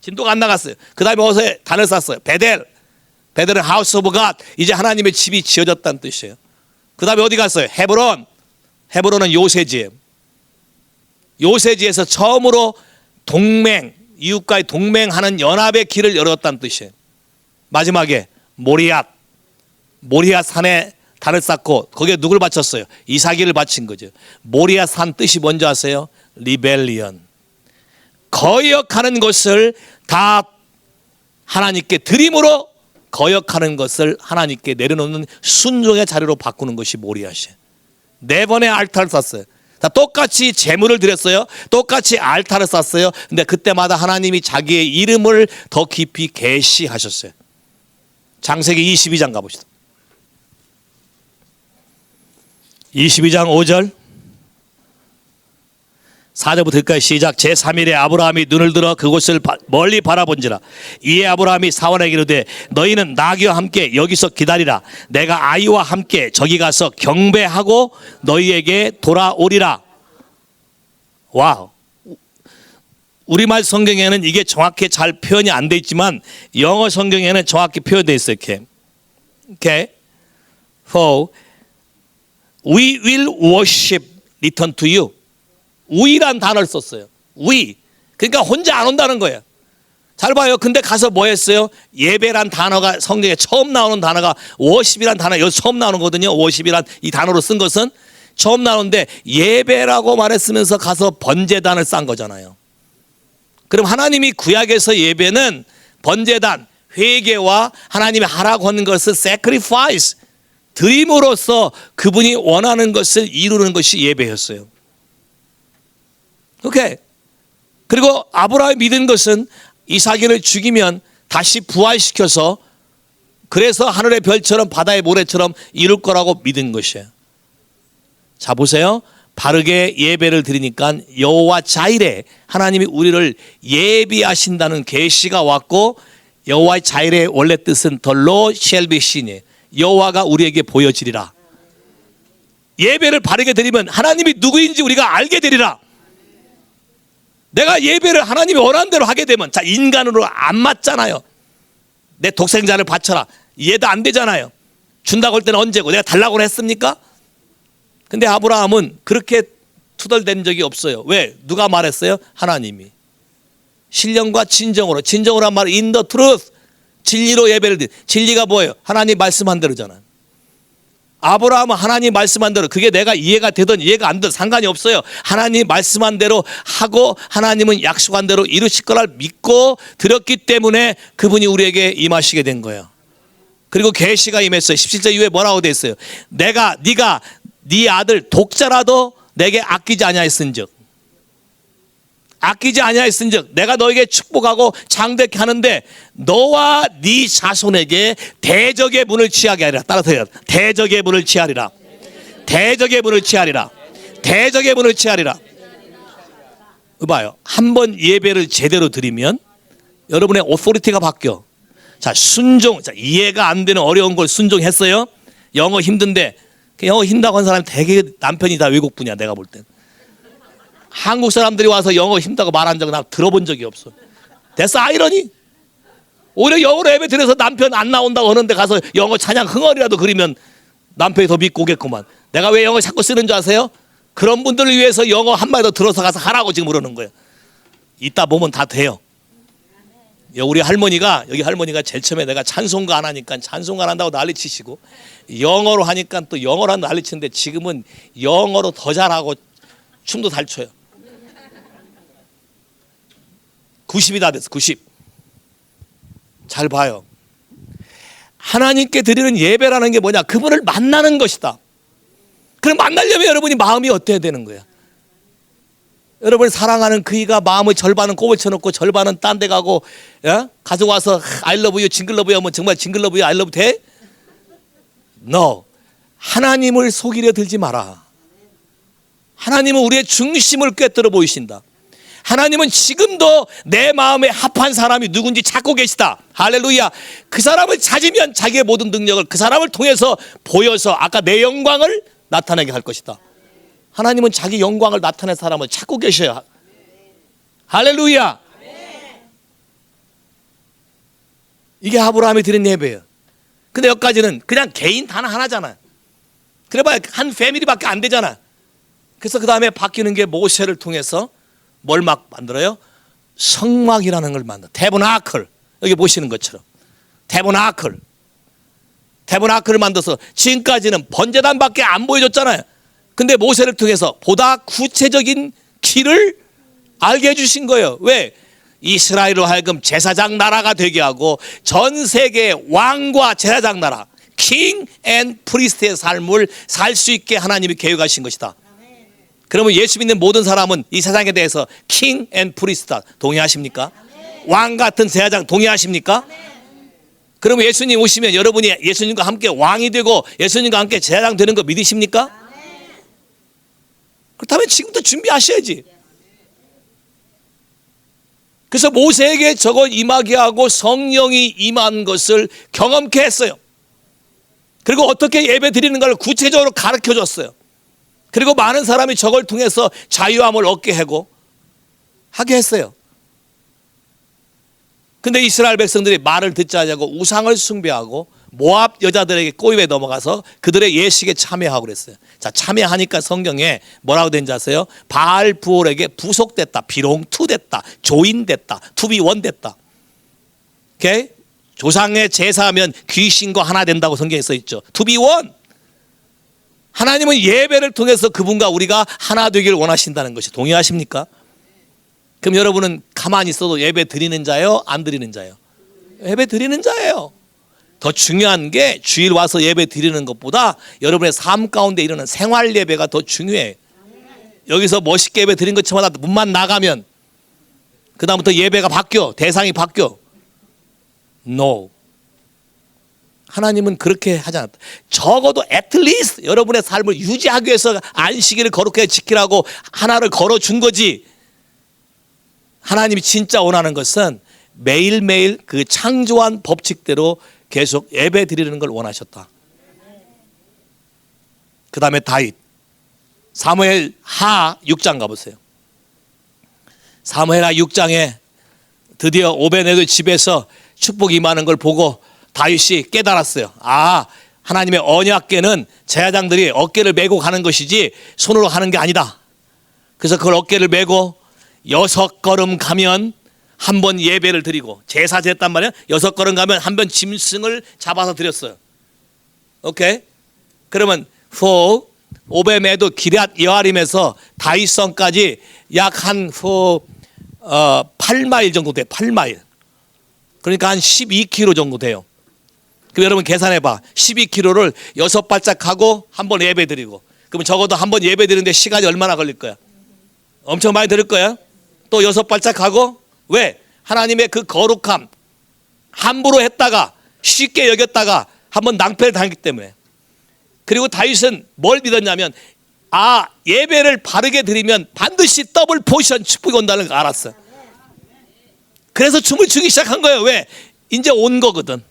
진도가 안 나갔어요. 그 다음에 어서 단을 쌌어요. 베델은 하우스 오브 갓, 이제 하나님의 집이 지어졌다는 뜻이에요. 그 다음에 어디 갔어요? 헤브론은 요새지예요. 요새지에서 처음으로 이웃과의 동맹하는 연합의 길을 열었다는 뜻이에요. 마지막에 모리앗 산에 단을 쌓고 거기에 누굴 바쳤어요? 이삭을 바친 거죠. 모리앗 산 뜻이 뭔지 아세요? 리벨리언. 거역하는 것을 다 하나님께 드림으로 거역하는 것을 하나님께 내려놓는 순종의 자리로 바꾸는 것이 모리앗이에요. 4번의 알타를 쌓았어요. 다 똑같이 제물을 드렸어요. 똑같이 알타를 쌓았어요. 근데 그때마다 하나님이 자기의 이름을 더 깊이 계시하셨어요. 창세기 22장 가봅시다. 22장 5절. 4절부터 들까요? 시작. 제3일에 아브라함이 눈을 들어 그곳을 멀리 바라본지라. 이에 아브라함이 사원에게 이르되 너희는 나귀와 함께 여기서 기다리라. 내가 아이와 함께 저기 가서 경배하고 너희에게 돌아오리라. 와우. 우리말 성경에는 이게 정확히 잘 표현이 안 돼 있지만 영어 성경에는 정확히 표현되어 있어요. 이렇게. Okay. For we will worship return to you. we란 단어를 썼어요. we. 그러니까 혼자 안 온다는 거예요. 잘 봐요. 근데 가서 뭐 했어요? 예배란 단어가 성경에 처음 나오는 단어가 worship이란 단어 여기 처음 나오는 거거든요. worship이란 이 단어로 쓴 것은 처음 나오는데 예배라고 말했으면서 가서 번제단을 싼 거잖아요. 그럼 하나님이 구약에서 예배는 번제단, 회개와 하나님이 하라고 하는 것을 sacrifice, 드림으로써 그분이 원하는 것을 이루는 것이 예배였어요. 오케이. 그리고 아브라함이 믿은 것은 이삭을 죽이면 다시 부활시켜서 그래서 하늘의 별처럼 바다의 모래처럼 이룰 거라고 믿은 것이에요. 자 보세요. 바르게 예배를 드리니까 여호와 자이레 하나님이 우리를 예비하신다는 계시가 왔고 여호와의 자이레의 원래 뜻은 The Lord shall be seen. 여호와가 우리에게 보여지리라. 예배를 바르게 드리면 하나님이 누구인지 우리가 알게 되리라. 내가 예배를 하나님이 원하는 대로 하게 되면 자 인간으로 안 맞잖아요. 내 독생자를 바쳐라. 이해도 안 되잖아요. 준다고 할 때는 언제고 내가 달라고 했습니까? 근데 아브라함은 그렇게 투덜댄 적이 없어요. 왜? 누가 말했어요? 하나님이. 신령과 진정으로. 진정으로 한 말은 in the truth. 진리로 예배를 드리. 진리가 뭐예요? 하나님 말씀한 대로잖아요. 아브라함은 하나님 말씀한 대로 그게 내가 이해가 되든 이해가 안 되든 상관이 없어요. 하나님 말씀한 대로 하고 하나님은 약속한 대로 이루실 거를 믿고 드렸기 때문에 그분이 우리에게 임하시게 된 거예요. 그리고 계시가 임했어요. 17절 이후에 뭐라고 돼 있어요? 네가 네 아들 독자라도 내게 아끼지 아니하였은즉 내가 너에게 축복하고 장대케 하는데 너와 네 자손에게 대적의 문을 취하게 하리라. 따라서 해요. 대적의 문을 취하리라. 대적의 문을 취하리라. 대적의 문을 취하리라. 봐요. 한번 예배를 제대로 드리면 여러분의 오토리티가 바뀌어. 자 순종. 자, 이해가 안 되는 어려운 걸 순종했어요. 영어 힘든데 영어 힘다고 한 사람이 되게 남편이 다 외국분이야. 내가 볼 땐. 한국 사람들이 와서 영어 힘다고 말한 적은 나 들어본 적이 없어. 됐어 아이러니. 오히려 영어로 예배 드려서 남편 안 나온다고 하는데 가서 영어 찬양 흥얼이라도 그리면 남편이 더 믿고 오겠구만. 내가 왜 영어 자꾸 쓰는 줄 아세요? 그런 분들을 위해서 영어 한마디 더 들어서 가서 하라고 지금 그러는 거예요. 이따 보면 다 돼요. 우리 할머니가 여기 할머니가 제일 처음에 내가 찬송가 안 하니까 찬송가 안 한다고 난리치시고 영어로 하니까 또 영어로 난리치는데 지금은 영어로 더 잘하고 춤도 잘 춰요. 90이 다 됐어. 90. 잘 봐요. 하나님께 드리는 예배라는 게 뭐냐? 그분을 만나는 것이다. 그럼 만나려면 여러분이 마음이 어때야 되는 거야? 여러분이 사랑하는 그이가 마음의 절반은 꼽을 쳐놓고 절반은 딴 데 가고 가져와서 I love you, 징글 러브 유 하면 정말 징글 러브 유, I love 돼? No. 하나님을 속이려 들지 마라. 하나님은 우리의 중심을 꿰뚫어 보이신다. 하나님은 지금도 내 마음에 합한 사람이 누군지 찾고 계시다. 할렐루야. 그 사람을 찾으면 자기의 모든 능력을 그 사람을 통해서 보여서 아까 내 영광을 나타내게 할 것이다. 하나님은 자기 영광을 나타낼 사람을 찾고 계셔요. 할렐루야. 이게 아브라함이 드린 예배예요. 근데 여기까지는 그냥 개인 단 하나잖아요. 그래봐야 한 패밀리밖에 안 되잖아. 그래서 그 다음에 바뀌는 게 모세를 통해서 뭘 막 만들어요? 성막이라는 걸 만들어. 태버나클. 여기 보시는 것처럼 태버나클을 만들어서 지금까지는 번제단밖에 안 보여줬잖아요. 근데 모세를 통해서 보다 구체적인 길을 알게 해주신 거예요. 왜? 이스라엘로 하여금 제사장 나라가 되게 하고 전 세계 왕과 제사장 나라 킹 앤 프리스트의 삶을 살 수 있게 하나님이 계획하신 것이다. 그러면 예수 믿는 모든 사람은 이 세상에 대해서 킹 앤 프리스트다. 동의하십니까? 왕 같은 제사장 동의하십니까? 그러면 예수님 오시면 여러분이 예수님과 함께 왕이 되고 예수님과 함께 제사장 되는 거 믿으십니까? 그렇다면 지금부터 준비하셔야지. 그래서 모세에게 저걸 임하게 하고 성령이 임한 것을 경험케 했어요. 그리고 어떻게 예배 드리는가를 구체적으로 가르쳐 줬어요. 그리고 많은 사람이 저걸 통해서 자유함을 얻게 하게 했어요. 근데 이스라엘 백성들이 말을 듣지 않냐고 우상을 숭배하고 모압 여자들에게 꼬입에 넘어가서 그들의 예식에 참여하고 그랬어요. 자, 참여하니까 성경에 뭐라고 된지 아세요? 바알 부올에게 부속됐다, 비롱투 됐다, 조인됐다, 투비원 됐다. 오케이? 조상의 제사하면 귀신과 하나 된다고 성경에 써 있죠. 투비원. 하나님은 예배를 통해서 그분과 우리가 하나 되기를 원하신다는 것이 동의하십니까? 그럼 여러분은 가만히 있어도 예배 드리는 자예요? 안 드리는 자예요? 예배 드리는 자예요. 더 중요한 게 주일 와서 예배 드리는 것보다 여러분의 삶 가운데 이루는 생활 예배가 더 중요해요. 여기서 멋있게 예배 드린 것처럼 문만 나가면 그 다음부터 예배가 바뀌어, 대상이 바뀌어. No. 하나님은 그렇게 하지 않았다. 적어도 at least 여러분의 삶을 유지하기 위해서 안식일을 거룩하게 지키라고 하나를 걸어준 거지. 하나님이 진짜 원하는 것은 매일매일 그 창조한 법칙대로 계속 예배 드리는 걸 원하셨다. 그 다음에 다윗. 사무엘 하 6장 가보세요. 사무엘 하 6장에 드디어 오베네도 집에서 축복이 임하는 걸 보고 다윗이 깨달았어요. 아, 하나님의 언약궤는 제사장들이 어깨를 메고 가는 것이지 손으로 하는 게 아니다. 그래서 그걸 어깨를 메고 6걸음 가면 한 번 예배를 드리고 제사 드렸단 말이에요. 6걸음 가면 한 번 짐승을 잡아서 드렸어요. 오케이? 그러면 오베메도 기럇 여아림에서 다윗성까지 약 한 8마일 정도 돼요. 8마일. 그러니까 한 12km 정도 돼요. 그럼 여러분 계산해 봐. 12km를 6발짝 하고 한 번 예배 드리고, 그러면 적어도 한 번 예배 드리는데 시간이 얼마나 걸릴 거야? 엄청 많이 들을 거야. 또 6발짝 하고. 왜? 하나님의 그 거룩함 함부로 했다가 쉽게 여겼다가 한번 낭패를 당했기 때문에. 그리고 다윗은 뭘 믿었냐면, 아, 예배를 바르게 드리면 반드시 더블 포션 축복이 온다는 걸 알았어요. 그래서 춤을 추기 시작한 거예요. 왜? 이제 온 거거든.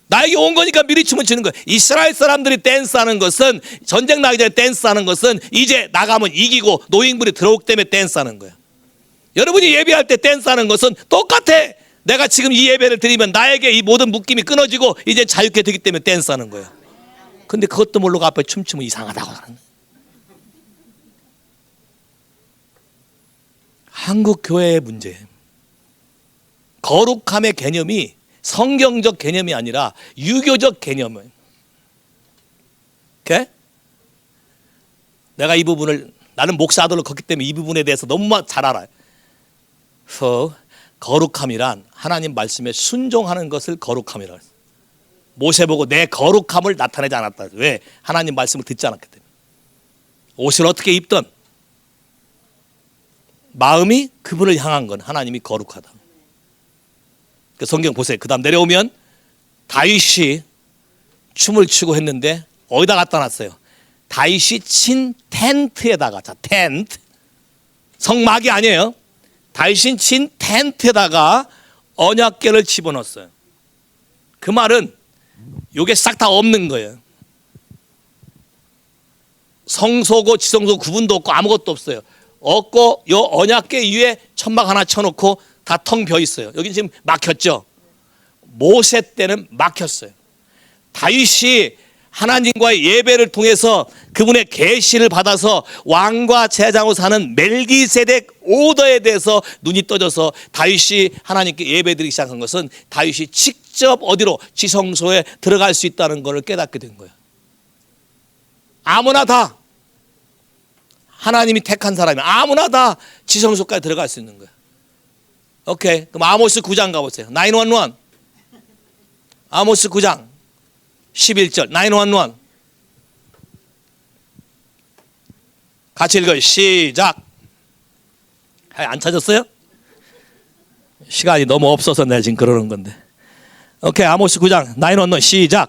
나에게 온 거니까 미리 춤을 추는 거예요. 이스라엘 사람들이 댄스하는 것은, 전쟁 나기 전에 댄스하는 것은 이제 나가면 이기고 노인분이 들어오기 때문에 댄스하는 거예요. 여러분이 예배할 때 댄스하는 것은 똑같아. 내가 지금 이 예배를 드리면 나에게 이 모든 묶임이 끊어지고 이제 자유케 되기 때문에 댄스하는 거예요. 근데 그것도 모르고 앞에 춤추면 이상하다고 하는 거예요. 한국 교회의 문제, 거룩함의 개념이 성경적 개념이 아니라 유교적 개념이에요. 오케이? 내가 이 부분을, 나는 목사 아들로 컸기 때문에 이 부분에 대해서 너무 잘 알아요. 거룩함이란 하나님 말씀에 순종하는 것을 거룩함이라고 했어요. 모세 보고 내 거룩함을 나타내지 않았다. 왜? 하나님 말씀을 듣지 않았기 때문에. 옷을 어떻게 입든 마음이 그분을 향한 건 하나님이 거룩하다. 그 성경 보세요. 그 다음 내려오면 다윗이 춤을 추고 했는데 어디다 갖다 놨어요? 다윗이 친 텐트에다가. 자, 텐트, 성막이 아니에요. 다윗이 친 텐트에다가 언약궤를 집어넣었어요. 그 말은 요게 싹 다 없는 거예요. 성소고 지성소 구분도 없고 아무것도 없어요. 없고 요 언약궤 위에 천막 하나 쳐놓고 다 텅 비어 있어요. 여기 지금 막혔죠. 모세 때는 막혔어요. 다윗이 하나님과의 예배를 통해서 그분의 계시를 받아서 왕과 제사장으로 사는 멜기세덱 오더에 대해서 눈이 떠져서 다윗이 하나님께 예배드리기 시작한 것은 다윗이 직접 어디로? 지성소에 들어갈 수 있다는 것을 깨닫게 된 거예요. 아무나 다, 하나님이 택한 사람이 아무나 다 지성소까지 들어갈 수 있는 거예요. 오케이. 그럼 아모스 9장 가보세요. 911. 아모스 9장 11절. 911. 같이 읽어요. 시작. 안 찾았어요? 시간이 너무 없어서 내가 지금 그러는 건데. 오케이. 아모스 9장 911 시작.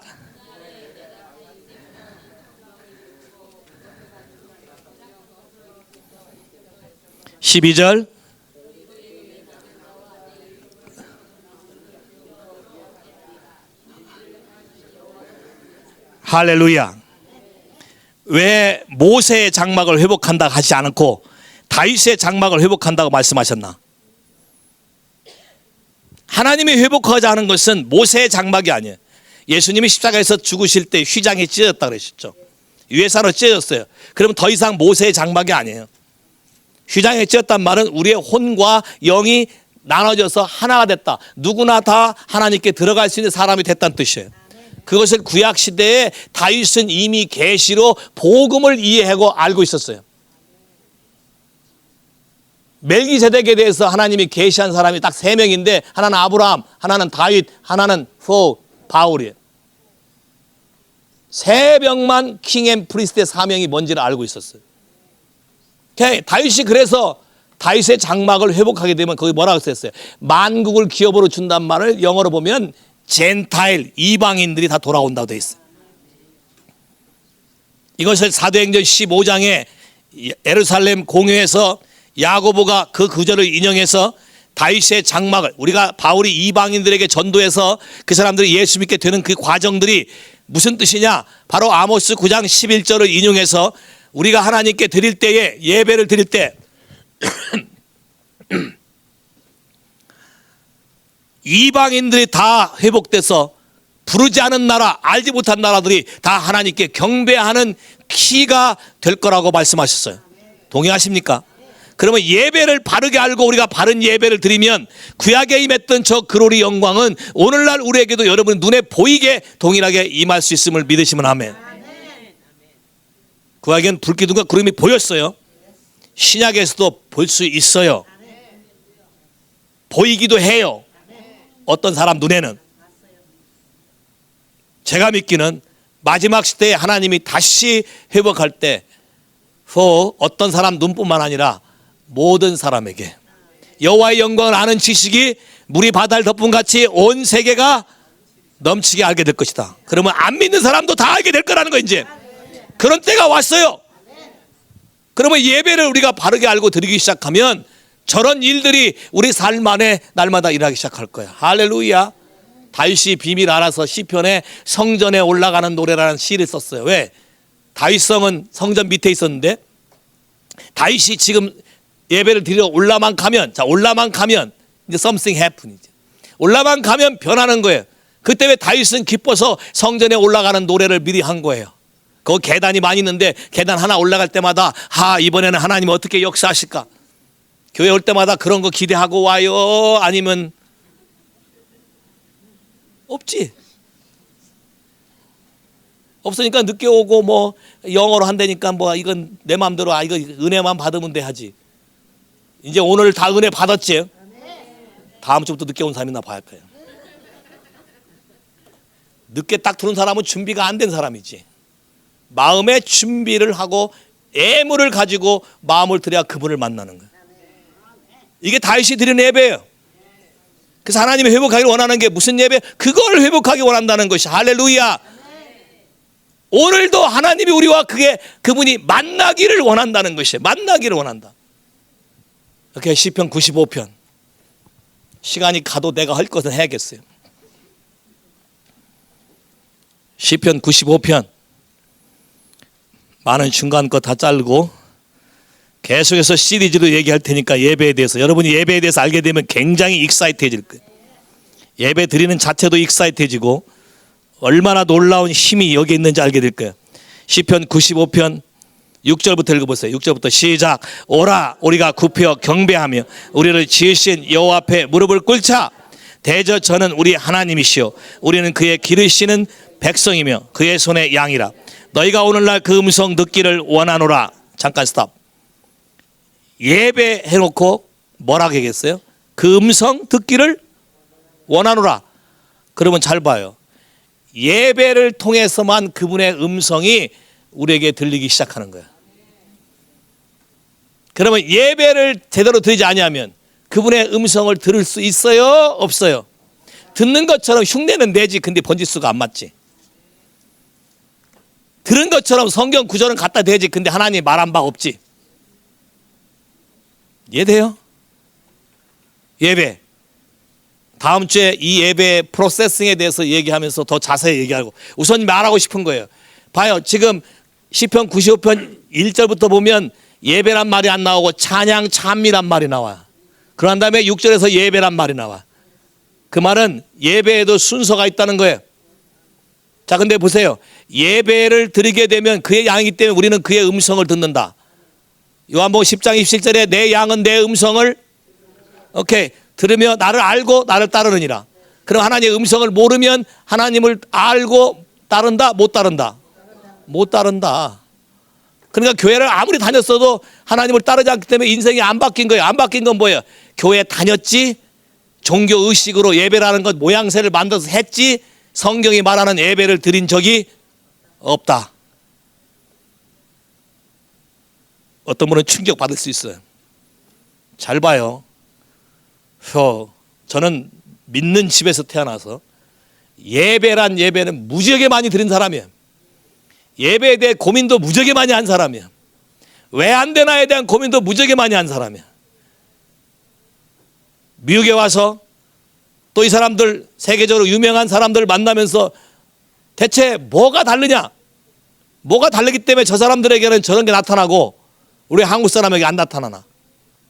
(12절) 할렐루야. 왜 모세의 장막을 회복한다 하지 않고 다윗의 장막을 회복한다고 말씀하셨나? 하나님이 회복하자 하는 것은 모세의 장막이 아니에요. 예수님이 십자가에서 죽으실 때 휘장이 찢어졌다 그러셨죠. 유해산으로 찢어졌어요. 그러면 더 이상 모세의 장막이 아니에요. 휘장이 찢었단 말은 우리의 혼과 영이 나눠져서 하나가 됐다. 누구나 다 하나님께 들어갈 수 있는 사람이 됐다는 뜻이에요. 그것을 구약 시대에 다윗은 이미 계시로 복음을 이해하고 알고 있었어요. 멜기세덱에 대해서 하나님이 계시한 사람이 딱 3명인데 하나는 아브라함, 하나는 다윗, 하나는 바울이에요. 3명만 킹 앤 프리스트의 사명이 뭔지를 알고 있었어요. 다윗이 그래서 다윗의 장막을 회복하게 되면 거기 뭐라고 썼어요? 만국을 기업으로 준단 말을 영어로 보면 젠타일, 이방인들이 다 돌아온다고 되어 있어요. 이것을 사도행전 15장에 예루살렘 공회에서 야고보가 그 구절을 인용해서 다윗의 장막을 우리가 바울이 이방인들에게 전도해서 그 사람들이 예수 믿게 되는 그 과정들이 무슨 뜻이냐? 바로 아모스 9장 11절을 인용해서 우리가 하나님께 드릴 때에 예배를 드릴 때 이방인들이 다 회복돼서 부르지 않은 나라, 알지 못한 나라들이 다 하나님께 경배하는 키가 될 거라고 말씀하셨어요. 동의하십니까? 그러면 예배를 바르게 알고 우리가 바른 예배를 드리면 구약에 임했던 저 그로리 영광은 오늘날 우리에게도 여러분 눈에 보이게 동일하게 임할 수 있음을 믿으시면 아멘. 구약에는 불기둥과 구름이 보였어요. 신약에서도 볼 수 있어요. 보이기도 해요. 어떤 사람 눈에는. 제가 믿기는 마지막 시대에 하나님이 다시 회복할 때 어떤 사람 눈뿐만 아니라 모든 사람에게 여호와의 영광을 아는 지식이 물이 바다를 덮은 같이 온 세계가 넘치게 알게 될 것이다. 그러면 안 믿는 사람도 다 알게 될 거라는 거 이제. 그런 때가 왔어요. 그러면 예배를 우리가 바르게 알고 드리기 시작하면 저런 일들이 우리 삶 안에 날마다 일하기 시작할 거야. 할렐루야. 다윗이 비밀 알아서 시편에 성전에 올라가는 노래라는 시를 썼어요. 왜? 다윗성은 성전 밑에 있었는데 다윗이 지금 예배를 드리러 올라만 가면 이제 something happen. 올라만 가면 변하는 거예요. 그때 왜 다윗은 기뻐서 성전에 올라가는 노래를 미리 한 거예요. 거기 계단이 많이 있는데 계단 하나 올라갈 때마다 이번에는 하나님 어떻게 역사하실까? 교회 올 때마다 그런 거 기대하고 와요? 아니면 없지. 없으니까 늦게 오고 뭐 영어로 한다니까 뭐 이건 내 마음대로 이거 은혜만 받으면 돼 하지. 이제 오늘 다 은혜 받았지? 다음 주부터 늦게 온 사람이나 봐야 돼요. 늦게 딱 들어온 사람은 준비가 안 된 사람이지. 마음의 준비를 하고 애물을 가지고 마음을 들여야 그분을 만나는 거예요. 이게 다윗이 드린 예배예요. 그래서 하나님이 회복하기를 원하는 게 무슨 예배? 그걸 회복하기 원한다는 것이. 할렐루야. 오늘도 하나님이 우리와 그분이 만나기를 원한다는 것이에요. 만나기를 원한다. 이렇게 시편 95편. 시간이 가도 내가 할 것은 해야겠어요. 시편 95편. 많은 중간 거 다 자르고 계속해서 시리즈로 얘기할 테니까 예배에 대해서 여러분이 예배에 대해서 알게 되면 굉장히 익사이트해질 거예요. 예배 드리는 자체도 익사이트해지고 얼마나 놀라운 힘이 여기 있는지 알게 될 거예요. 시편 95편 6절부터 읽어보세요. 6절부터 시작. 오라 우리가 굽혀 경배하며 우리를 지으신 여호와 앞에 무릎을 꿇자. 대저 저는 우리 하나님이시오. 우리는 그의 기르시는 백성이며 그의 손의 양이라. 너희가 오늘날 그 음성 듣기를 원하노라. 잠깐 스탑. 예배 해놓고 뭐라고 얘기했어요? 그 음성 듣기를 원하노라. 그러면 잘 봐요. 예배를 통해서만 그분의 음성이 우리에게 들리기 시작하는 거예요. 그러면 예배를 제대로 드리지 않으면 그분의 음성을 들을 수 있어요? 없어요? 듣는 것처럼 흉내는 내지 근데 번지수가 안 맞지. 들은 것처럼 성경 구절은 갖다 대지 근데 하나님 말한 바 없지. 이해돼요? 예배 다음 주에 이 예배 프로세싱에 대해서 얘기하면서 더 자세히 얘기하고 우선 말하고 싶은 거예요. 봐요. 지금 시편 95편 1절부터 보면 예배란 말이 안 나오고 찬양 찬미란 말이 나와. 그런 다음에 6절에서 예배란 말이 나와. 그 말은 예배에도 순서가 있다는 거예요. 자, 근데 보세요. 예배를 드리게 되면 그의 양이기 때문에 우리는 그의 음성을 듣는다. 요한복음 10장 27절에 내 양은 내 음성을 들으며 나를 알고 나를 따르느니라. 그럼 하나님의 음성을 모르면 하나님을 알고 따른다? 못 따른다? 못 따른다. 그러니까 교회를 아무리 다녔어도 하나님을 따르지 않기 때문에 인생이 안 바뀐 거예요. 안 바뀐 건 뭐예요? 교회 다녔지, 종교 의식으로 예배라는 것 모양새를 만들어서 했지, 성경이 말하는 예배를 드린 적이 없다. 어떤 분은 충격받을 수 있어요. 잘 봐요. 저는 믿는 집에서 태어나서 예배란 예배는 무지하게 많이 드린 사람이에요. 예배에 대해 고민도 무지하게 많이 한 사람이에요. 왜 안 되나에 대한 고민도 무지하게 많이 한 사람이에요. 미국에 와서 또 이 사람들, 세계적으로 유명한 사람들 만나면서 대체 뭐가 다르냐? 뭐가 다르기 때문에 저 사람들에게는 저런 게 나타나고 우리 한국 사람에게 안 나타나나?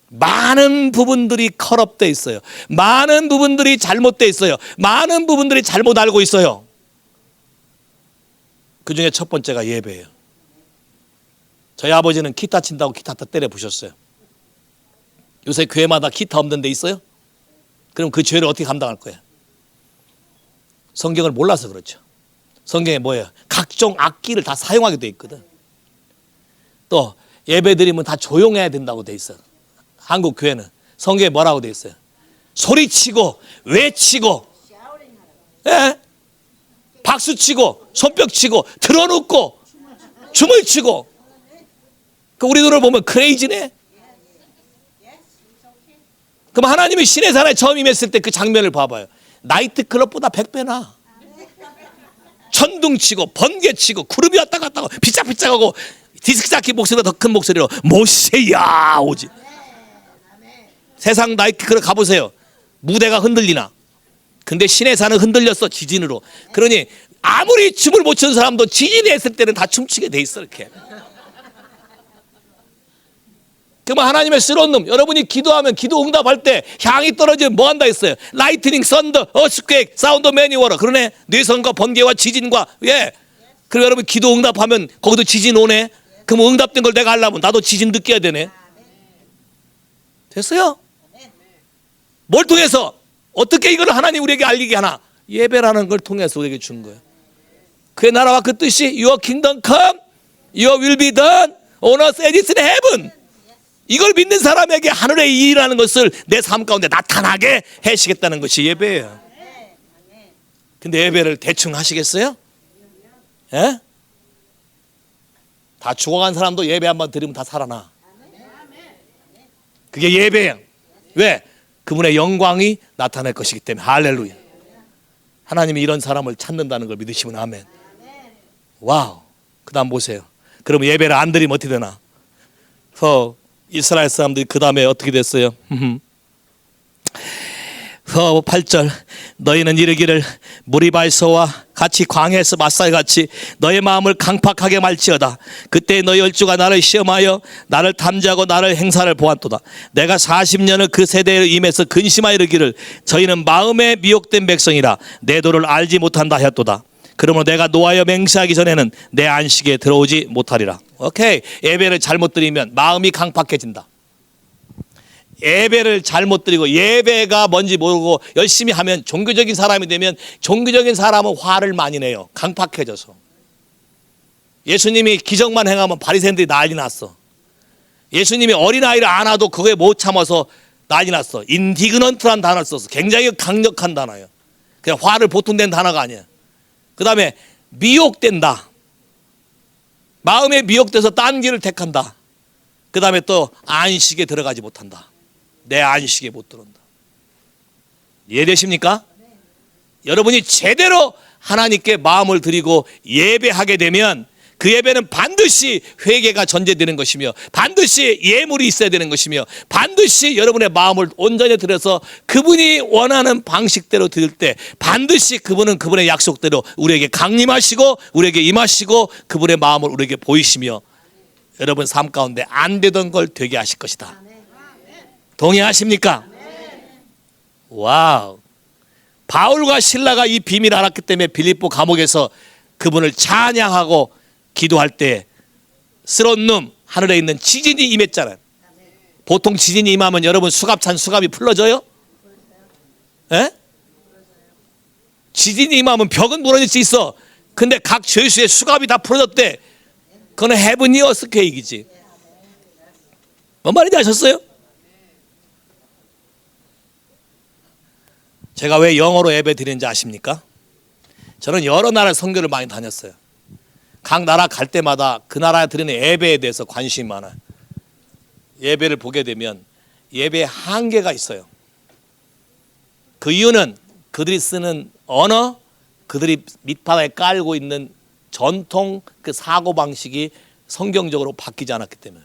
많은 부분들이 컬업되어 있어요. 많은 부분들이 잘못되어 있어요. 많은 부분들이 잘못 알고 있어요. 그 중에 첫 번째가 예배예요. 저희 아버지는 기타 친다고 기타 다 때려 부셨어요. 요새 교회마다 기타 없는 데 있어요? 그럼 그 죄를 어떻게 감당할 거예요? 성경을 몰라서 그렇죠. 성경에 뭐예요? 각종 악기를 다 사용하게 돼 있거든. 또 예배 드리면 다 조용해야 된다고 돼 있어요. 한국 교회는 성경에 뭐라고 돼 있어요? 소리치고 외치고, 예? 박수치고 손뼉치고 들어눕고 춤을 추고. 우리 눈을 보면 크레이지네. 그럼 하나님이 신의 산에 처음 임했을 때 그 장면을 봐봐요. 나이트클럽보다 100배나 천둥치고 번개치고 구름이 왔다 갔다 하고 비짝비짝하고 디스크자키 목소리가 더 큰 목소리로 모세야 오지. 세상 나이트클럽 가보세요. 무대가 흔들리나? 근데 신의 산은 흔들렸어, 지진으로. 그러니 아무리 춤을 못 추는 사람도 지진이 했을 때는 다 춤추게 돼 있어. 이렇게. 그러면 하나님의 쓰러운 놈, 여러분이 기도하면 기도 응답할 때 향이 떨어지면 뭐 한다 했어요? 라이트닝, 썬더, 어스퀘이크, 사운드 매니 워러. 그러네. 뇌성과 번개와 지진과. 예. 그리고 여러분 기도 응답하면 거기도 지진 오네. 그럼 응답된 걸 내가 하려면 나도 지진 느껴야 되네. 됐어요? 뭘 통해서? 어떻게 이걸 하나님 우리에게 알리게 하나? 예배라는 걸 통해서 우리에게 준 거예요. 그의 나라와 그 뜻이 Your kingdom come, Your will be done on earth as it is in heaven. 이걸 믿는 사람에게 하늘의 일이라는 것을 내 삶 가운데 나타나게 해시겠다는 것이 예배예요. 근데 예배를 대충 하시겠어요? 예? 다 죽어간 사람도 예배 한번 드리면 다 살아나. 그게 예배예요. 왜? 그분의 영광이 나타날 것이기 때문에. 할렐루야. 하나님이 이런 사람을 찾는다는 걸 믿으시면 아멘. 와우. 그 다음 보세요. 그러면 예배를 안 드리면 어떻게 되나? 이스라엘 사람들이 그 다음에 어떻게 됐어요? 8절 너희는 이르기를 무리발서와 같이 광야에서 마살같이 너의 마음을 강팍하게 말지어다. 그때 너희 열주가 나를 시험하여 나를 탐지하고 나를 행사를 보았도다. 내가 40년을 그 세대에 임해서 근심하여 이르기를 저희는 마음에 미혹된 백성이라 내 도를 알지 못한다 하였도다. 그러므로 내가 노하여 맹세하기 전에는 내 안식에 들어오지 못하리라. 오케이. 예배를 잘못 드리면 마음이 강팍해진다. 예배를 잘못 드리고 예배가 뭔지 모르고 열심히 하면 종교적인 사람이 되면 종교적인 사람은 화를 많이 내요. 강팍해져서. 예수님이 기적만 행하면 바리새인들이 난리 났어. 예수님이 어린아이를 안아도 그거에 못 참아서 난리 났어. 인디그넌트란 단어를 써서 굉장히 강력한 단어예요. 그냥 화를 보통 낸 단어가 아니에요. 그 다음에 미혹된다. 마음에 미혹돼서 딴 길을 택한다. 그 다음에 또 안식에 들어가지 못한다. 내 안식에 못 들어온다. 이해되십니까? 여러분이 제대로 하나님께 마음을 드리고 예배하게 되면 그 예배는 반드시 회개가 전제되는 것이며 반드시 예물이 있어야 되는 것이며 반드시 여러분의 마음을 온전히 들여서 그분이 원하는 방식대로 드릴 때 반드시 그분은 그분의 약속대로 우리에게 강림하시고 우리에게 임하시고 그분의 마음을 우리에게 보이시며 여러분 삶 가운데 안 되던 걸 되게 하실 것이다. 동의하십니까? 와우. 바울과 실라가 이 비밀을 알았기 때문에 빌립보 감옥에서 그분을 찬양하고 기도할 때 쓰러운 놈 하늘에 있는 지진이 임했잖아요. 보통 지진이 임하면 여러분 수갑찬 수갑이 풀러져요? 에? 지진이 임하면 벽은 무너질 수 있어. 근데 각 죄수의 수갑이 다 풀어졌대. 그건 헤븐이 어스케이크이지. 뭔 말인지 아셨어요? 제가 왜 영어로 예배 드리는지 아십니까? 저는 여러 나라 선교를 많이 다녔어요. 각 나라 갈 때마다 그 나라에 드리는 예배에 대해서 관심이 많아요. 예배를 보게 되면 예배에 한계가 있어요. 그 이유는 그들이 쓰는 언어, 그들이 밑바닥에 깔고 있는 전통 그 사고방식이 성경적으로 바뀌지 않았기 때문에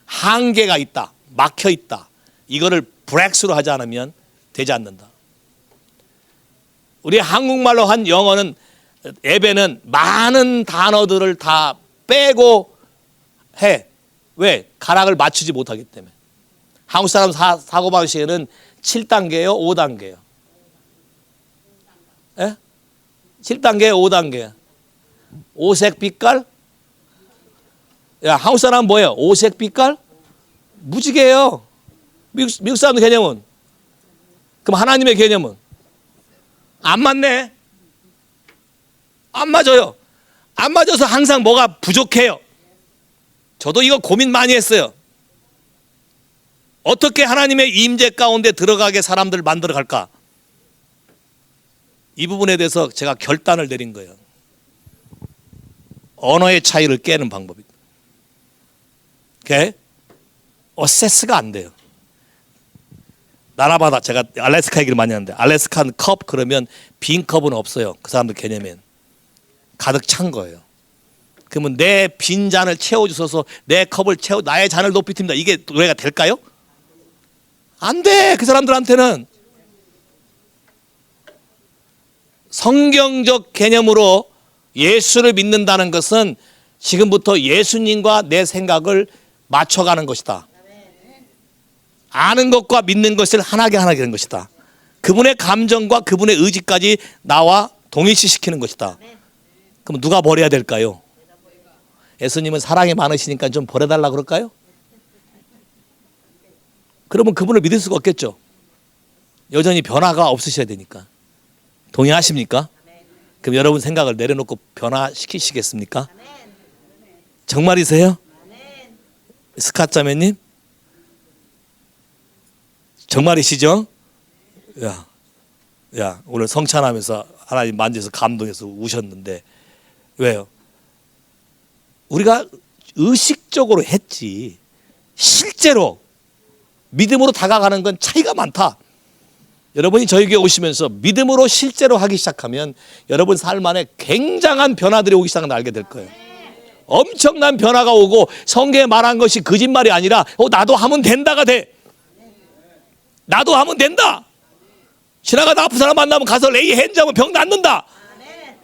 한계가 있다, 막혀 있다. 이거를 브렉스로 하지 않으면 되지 않는다. 우리 한국말로 한 영어는 예배는 많은 단어들을 다 빼고 해. 왜? 가락을 맞추지 못하기 때문에. 한국 사람 사고방식에는 7단계예요? 5단계예요? 예? 7단계예요? 5단계예요? 오색 빛깔? 야, 한국 사람은 뭐예요? 오색 빛깔? 무지개예요. 미국 사람의 개념은? 그럼 하나님의 개념은? 안 맞네. 안 맞아요. 안 맞아서 항상 뭐가 부족해요. 저도 이거 고민 많이 했어요. 어떻게 하나님의 임재 가운데 들어가게 사람들을 만들어 갈까? 이 부분에 대해서 제가 결단을 내린 거예요. 언어의 차이를 깨는 방법입니다. 그게 어세스가 안 돼요. 나라마다 제가 알래스카 얘기를 많이 하는데 알래스카는 컵 그러면 빈 컵은 없어요. 그 사람들 개념엔 가득 찬 거예요. 그러면 내 빈 잔을 채워주셔서 내 컵을 채워 나의 잔을 높이 틉니다. 이게 노래가 될까요? 안 돼. 그 사람들한테는 성경적 개념으로 예수를 믿는다는 것은 지금부터 예수님과 내 생각을 맞춰가는 것이다. 아는 것과 믿는 것을 하나게 하는 것이다. 그분의 감정과 그분의 의지까지 나와 동일시시키는 것이다. 그럼 누가 버려야 될까요? 예수님은 사랑이 많으시니까 좀 버려달라 그럴까요? 그러면 그분을 믿을 수가 없겠죠. 여전히 변화가 없으셔야 되니까. 동의하십니까? 그럼 여러분 생각을 내려놓고 변화시키시겠습니까? 정말이세요? 스캇 자매님? 정말이시죠? 야, 오늘 성찬하면서 하나님 만져서 감동해서 우셨는데 왜요? 우리가 의식적으로 했지 실제로 믿음으로 다가가는 건 차이가 많다. 여러분이 저에게 오시면서 믿음으로 실제로 하기 시작하면 여러분 삶 안에 굉장한 변화들이 오기 시작하는 걸 알게 될 거예요. 엄청난 변화가 오고 성경에 말한 것이 거짓말이 아니라 나도 하면 된다가 돼. 나도 하면 된다. 지나가다 아픈 사람 만나면 가서 레이 핸즈하면 병 낫는다.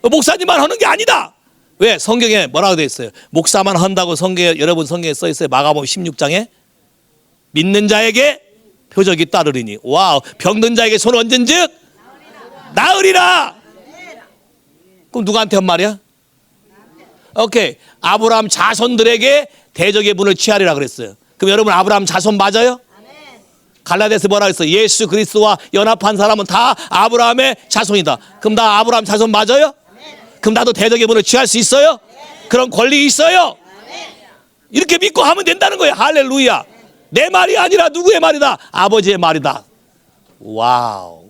목사님만 하는 게 아니다. 왜? 성경에 뭐라고 되어 있어요? 목사만 한다고 성경에 여러분 성경에 써 있어요. 마가복음 16장에 믿는 자에게 표적이 따르리니. 와우. 병든 자에게 손 얹은즉 나으리라. 그럼 누구한테 한 말이야? 오케이. 아브라함 자손들에게 대적의 분을 취하리라 그랬어요. 그럼 여러분 아브라함 자손 맞아요? 갈라디아서 뭐라 했어? 예수 그리스도와 연합한 사람은 다 아브라함의 자손이다. 그럼 나 아브라함 자손 맞아요? 그럼 나도 대적의 분을 취할 수 있어요? 그런 권리 있어요? 이렇게 믿고 하면 된다는 거예요. 할렐루야. 내 말이 아니라 누구의 말이다? 아버지의 말이다. 와우.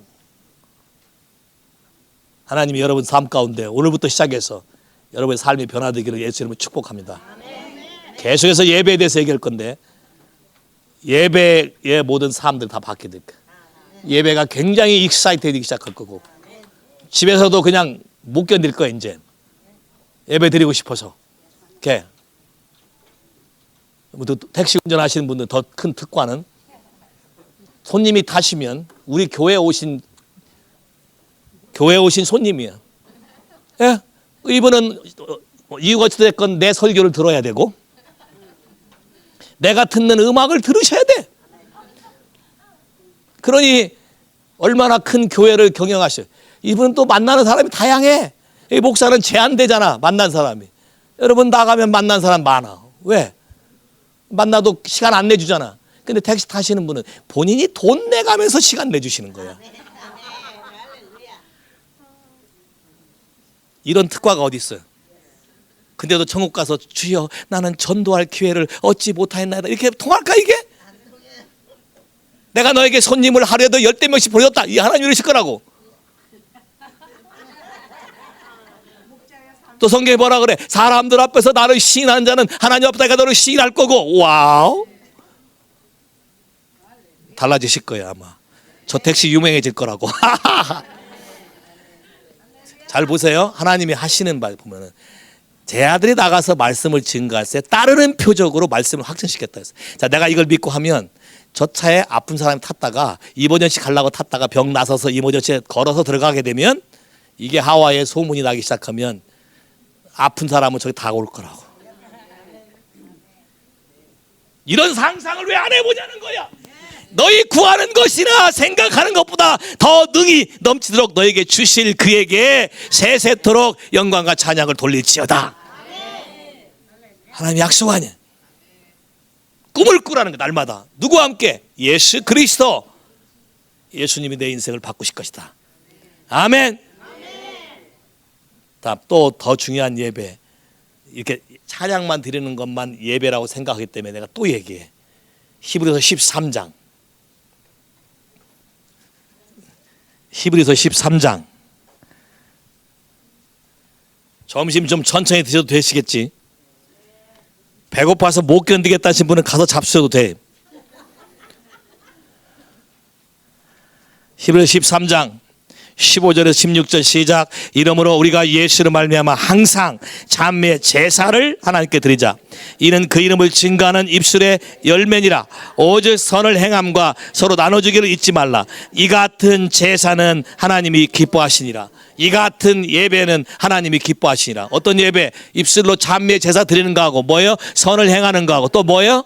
하나님이 여러분 삶 가운데 오늘부터 시작해서 여러분의 삶이 변화되기를 예수 이름으로 축복합니다. 계속해서 예배에 대해서 얘기할 건데 예배의 모든 사람들 다 받게 될 거예요. 예배가 굉장히 익사이트되기 시작할 거고 집에서도 그냥 못 견딜 거예요. 이제 예배 드리고 싶어서 이렇게 택시 운전하시는 분들 더 큰 특권은 손님이 타시면 우리 교회 오신 손님이야. 예? 이분은 이유가 어찌됐건 내 설교를 들어야 되고 내가 듣는 음악을 들으셔야 돼. 그러니 얼마나 큰 교회를 경영하셔. 이분은 또 만나는 사람이 다양해. 이 목사는 제한되잖아, 만난 사람이. 여러분 나가면 만난 사람 많아. 왜? 만나도 시간 안 내주잖아. 근데 택시 타시는 분은 본인이 돈 내가면서 시간 내주시는 거야. 이런 특과가 어디 있어요? 근데도 천국 가서 주여 나는 전도할 기회를 얻지 못하였나이다 이렇게 통할까 이게? 내가 너에게 손님을 하루에도 10명씩 보냈다. 이 하나님 이러실 거라고. 또 성경에 뭐라 그래? 사람들 앞에서 나를 시인하는 자는 하나님 앞에서 너를 시인할 거고. 와우. 달라지실 거예요 아마. 저 택시 유명해질 거라고. 잘 보세요. 하나님이 하시는 말 보면은 제 아들이 나가서 말씀을 증거할 때 따르는 표적으로 말씀을 확증시켰다 했어요. 자, 내가 이걸 믿고 하면 저 차에 아픈 사람이 탔다가 이머전시 가려고 탔다가 병 나서서 이머전시에 걸어서 들어가게 되면 이게 하와이에 소문이 나기 시작하면 아픈 사람은 저기 다 올 거라고. 이런 상상을 왜 안 해보냐는 거야. 너희 구하는 것이나 생각하는 것보다 더 능히 넘치도록 너에게 주실 그에게 세세토록 영광과 찬양을 돌릴지어다. 하나님이 약속하냐. 꿈을 꾸라는 거 날마다. 누구와 함께? 예수 그리스도. 예수님이 내 인생을 바꾸실 것이다. 아멘. 또 더 중요한 예배. 이렇게 찬양만 드리는 것만 예배라고 생각하기 때문에 내가 또 얘기해. 히브리서 13장. 히브리서 13장. 점심 좀 천천히 드셔도 되시겠지. 배고파서 못 견디겠다 하신 분은 가서 잡수셔도 돼. 히브리서 13장 15절에서 16절 시작. 이러므로 우리가 예수로 말미암아 항상 찬미의 제사를 하나님께 드리자. 이는 그 이름을 증거하는 입술의 열매니라. 오직 선을 행함과 서로 나눠주기를 잊지 말라. 이 같은 제사는 하나님이 기뻐하시니라. 이 같은 예배는 하나님이 기뻐하시니라. 어떤 예배? 입술로 찬미의 제사 드리는 거하고 뭐예요? 선을 행하는 거하고 또 뭐예요?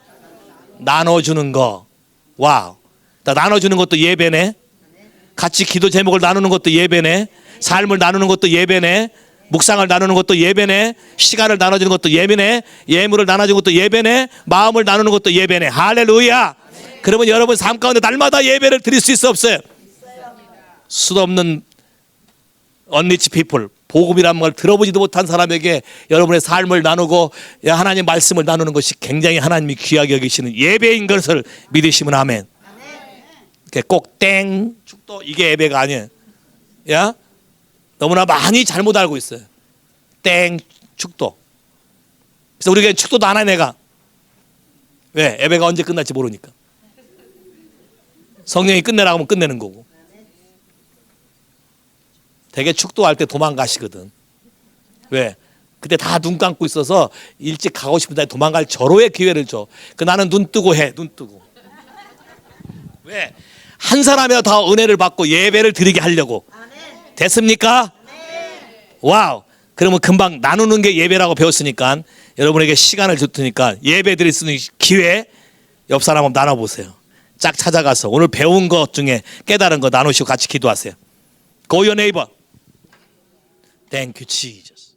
나눠주는 거. 와우. 나눠주는 것도 예배네. 같이 기도 제목을 나누는 것도 예배네. 삶을 나누는 것도 예배네. 묵상을 나누는 것도 예배네. 시간을 나눠주는 것도 예배네. 예물을 나눠주는 것도 예배네. 마음을 나누는 것도 예배네. 할렐루야. 그러면 여러분 삶 가운데 날마다 예배를 드릴 수 있어 없어요? 수도 없는 언리치 피플, 복음이란 말 들어보지도 못한 사람에게 여러분의 삶을 나누고 하나님 말씀을 나누는 것이 굉장히 하나님이 귀하게 여기시는 예배인 것을 믿으시면 아멘. 꼭 땡 축도 이게 예배가 아니에요. 야, 너무나 많이 잘못 알고 있어요. 땡 축도. 그래서 우리가 축도도 안 해 내가. 왜? 예배가 언제 끝날지 모르니까. 성령이 끝내라고 하면 끝내는 거고. 되게 축도할 때 도망가시거든. 왜? 그때 다 눈 감고 있어서 일찍 가고 싶은데 도망갈 절호의 기회를 줘. 나는 눈 뜨고 해. 눈 뜨고. 왜? 한 사람이라도 더 은혜를 받고 예배를 드리게 하려고. 됐습니까? 와우. 그러면 금방 나누는 게 예배라고 배웠으니까 여러분에게 시간을 줄 테니까 예배 드릴 수 있는 기회 옆 사람 한번 나눠보세요. 짝 찾아가서 오늘 배운 것 중에 깨달은 거 나누시고 같이 기도하세요. Go your neighbor. Thank you, Jesus.